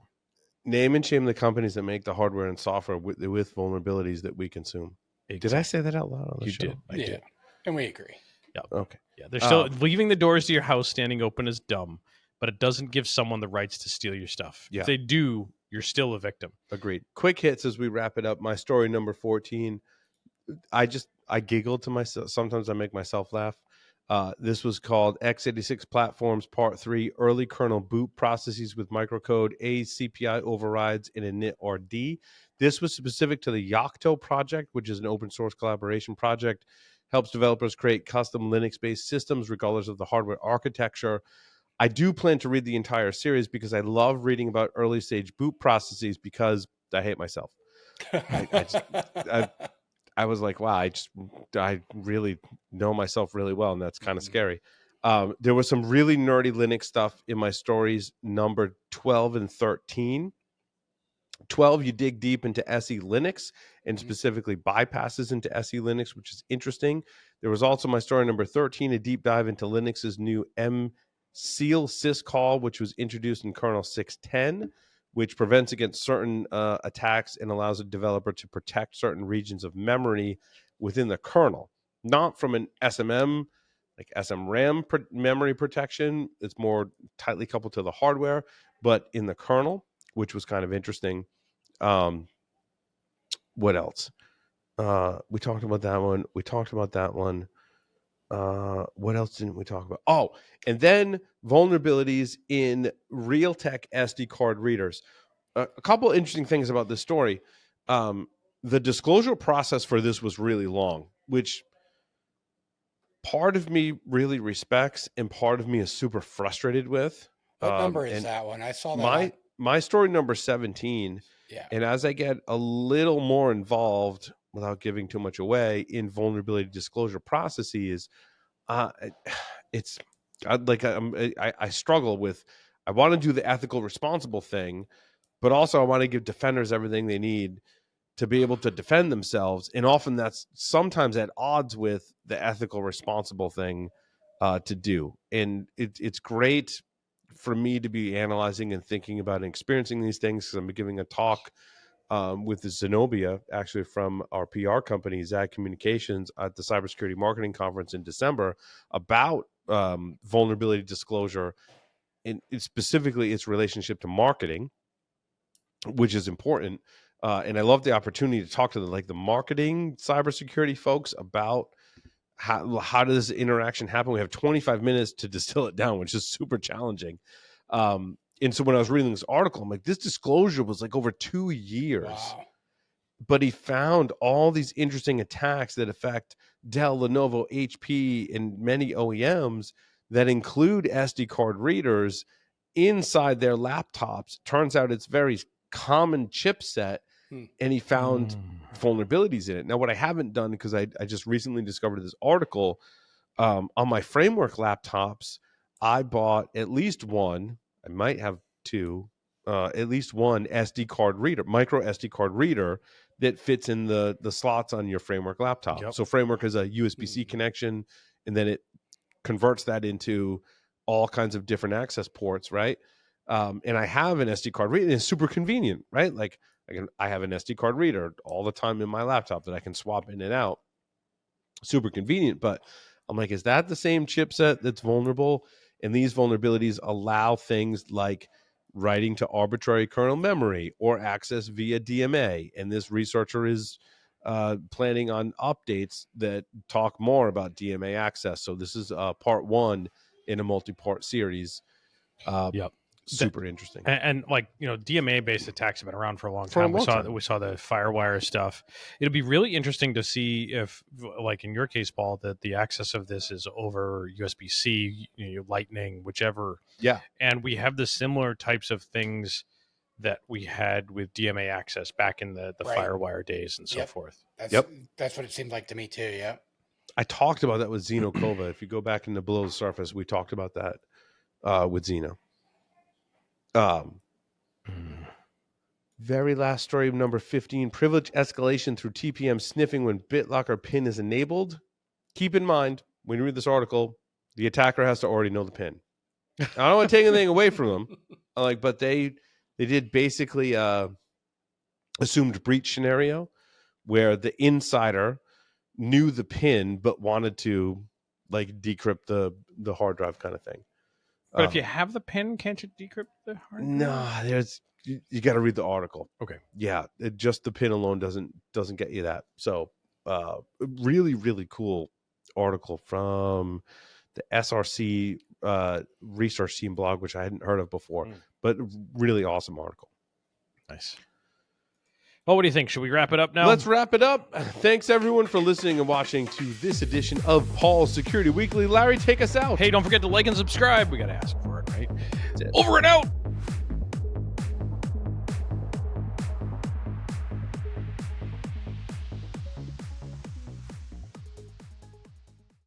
A: Name and shame the companies that make the hardware and software with vulnerabilities that we consume. Did I say that out loud on the show?
D: Did. I did.
C: And we agree.
D: Yeah.
A: Okay.
D: Yeah. They're still leaving the doors to your house standing open is dumb, but it doesn't give someone the rights to steal your stuff.
A: Yeah.
D: If they do, you're still a victim.
A: Agreed. Quick hits as we wrap it up. My story number 14. I giggled to myself. Sometimes I make myself laugh. This was called x86 Platforms Part 3, Early Kernel Boot Processes with Microcode, ACPI Overrides, and init-rd. This was specific to the Yocto project, which is an open source collaboration project. Helps developers create custom Linux-based systems regardless of the hardware architecture. I do plan to read the entire series because I love reading about early stage boot processes because I hate myself. I was like, wow, I really know myself really well, and that's kind of scary. There was some really nerdy Linux stuff in my stories, number 12 and 13. 12, you dig deep into SE Linux and specifically bypasses into SE Linux, which is interesting. There was also my story number 13, a deep dive into Linux's new mseal syscall, which was introduced in kernel 6.10. which prevents against certain attacks and allows a developer to protect certain regions of memory within the kernel, not from an SMM, like SMRAM memory protection. It's more tightly coupled to the hardware, but in the kernel, which was kind of interesting. What else? We talked about that one. What else didn't we talk about? Oh, and then vulnerabilities in Realtek SD card readers. A couple interesting things about this story. The disclosure process for this was really long, which part of me really respects and part of me is super frustrated with.
C: What number is that one? I saw that.
A: My story number 17.
C: Yeah. And
A: as I get a little more involved, without giving too much away, in vulnerability disclosure processes, it's I struggle with. I want to do the ethical, responsible thing, but also I want to give defenders everything they need to be able to defend themselves, and often that's sometimes at odds with the ethical, responsible thing to do. And it's great for me to be analyzing and thinking about and experiencing these things, because I'm giving a talk with the Zenobia, actually from our PR company, Zag Communications, at the Cybersecurity Marketing Conference in December, about vulnerability disclosure, and specifically its relationship to marketing, which is important. And I love the opportunity to talk to the marketing cybersecurity folks about how does this interaction happen. We have 25 minutes to distill it down, which is super challenging. And so when I was reading this article, I'm like, this disclosure was like over 2 years.
C: wow.
A: But he found all these interesting attacks that affect Dell, Lenovo, HP, and many OEMs that include SD card readers inside their laptops. Turns out it's very common chipset, and he found vulnerabilities in it. Now, what I haven't done, because I just recently discovered this article, on my framework laptops, I bought at least one, I might have two, at least one SD card reader, micro SD card reader that fits in the slots on your framework laptop.
D: Yep.
A: So framework is a USB-C connection, and then it converts that into all kinds of different access ports, right? And I have an SD card reader, and it's super convenient, right? Like I have an SD card reader all the time in my laptop that I can swap in and out. Super convenient, but I'm like, is that the same chipset that's vulnerable? And these vulnerabilities allow things like writing to arbitrary kernel memory or access via DMA. And this researcher is planning on updates that talk more about DMA access. So this is part one in a multi-part series.
D: Yep.
A: Super interesting.
D: And like, you know, DMA based attacks have been around for a long
A: For a
D: time.
A: long
D: We saw the FireWire stuff. It'll be really interesting to see if, like in your case, Paul, that the access of this is over USB-C, Lightning, whichever.
A: Yeah.
D: And we have the similar types of things that we had with DMA access back in the
C: Right.
D: FireWire days and so forth.
C: That's what it seemed like to me too. Yeah.
A: I talked about that with Zeno Kova. If you go back into Below the Surface, we talked about that with Zeno. Very last story, number 15, privilege escalation through TPM sniffing when BitLocker PIN is enabled. Keep in mind, when you read this article, the attacker has to already know the PIN. I don't want to take anything away from them, but they did basically assumed breach scenario where the insider knew the PIN but wanted to like decrypt the hard drive kind of thing.
D: But if you have the PIN, can't you decrypt the hard drive?
A: No, you got to read the article.
D: Okay.
A: Yeah, just the PIN alone doesn't get you that. So, really, really cool article from the SRC research team blog, which I hadn't heard of before, but really awesome article.
D: Nice. Well, what do you think? Should we wrap it up now?
A: Let's wrap it up. Thanks, everyone, for listening and watching to this edition of Paul's Security Weekly. Larry, take us out.
D: Hey, don't forget to like and subscribe. We got to ask for it, right? Over and out.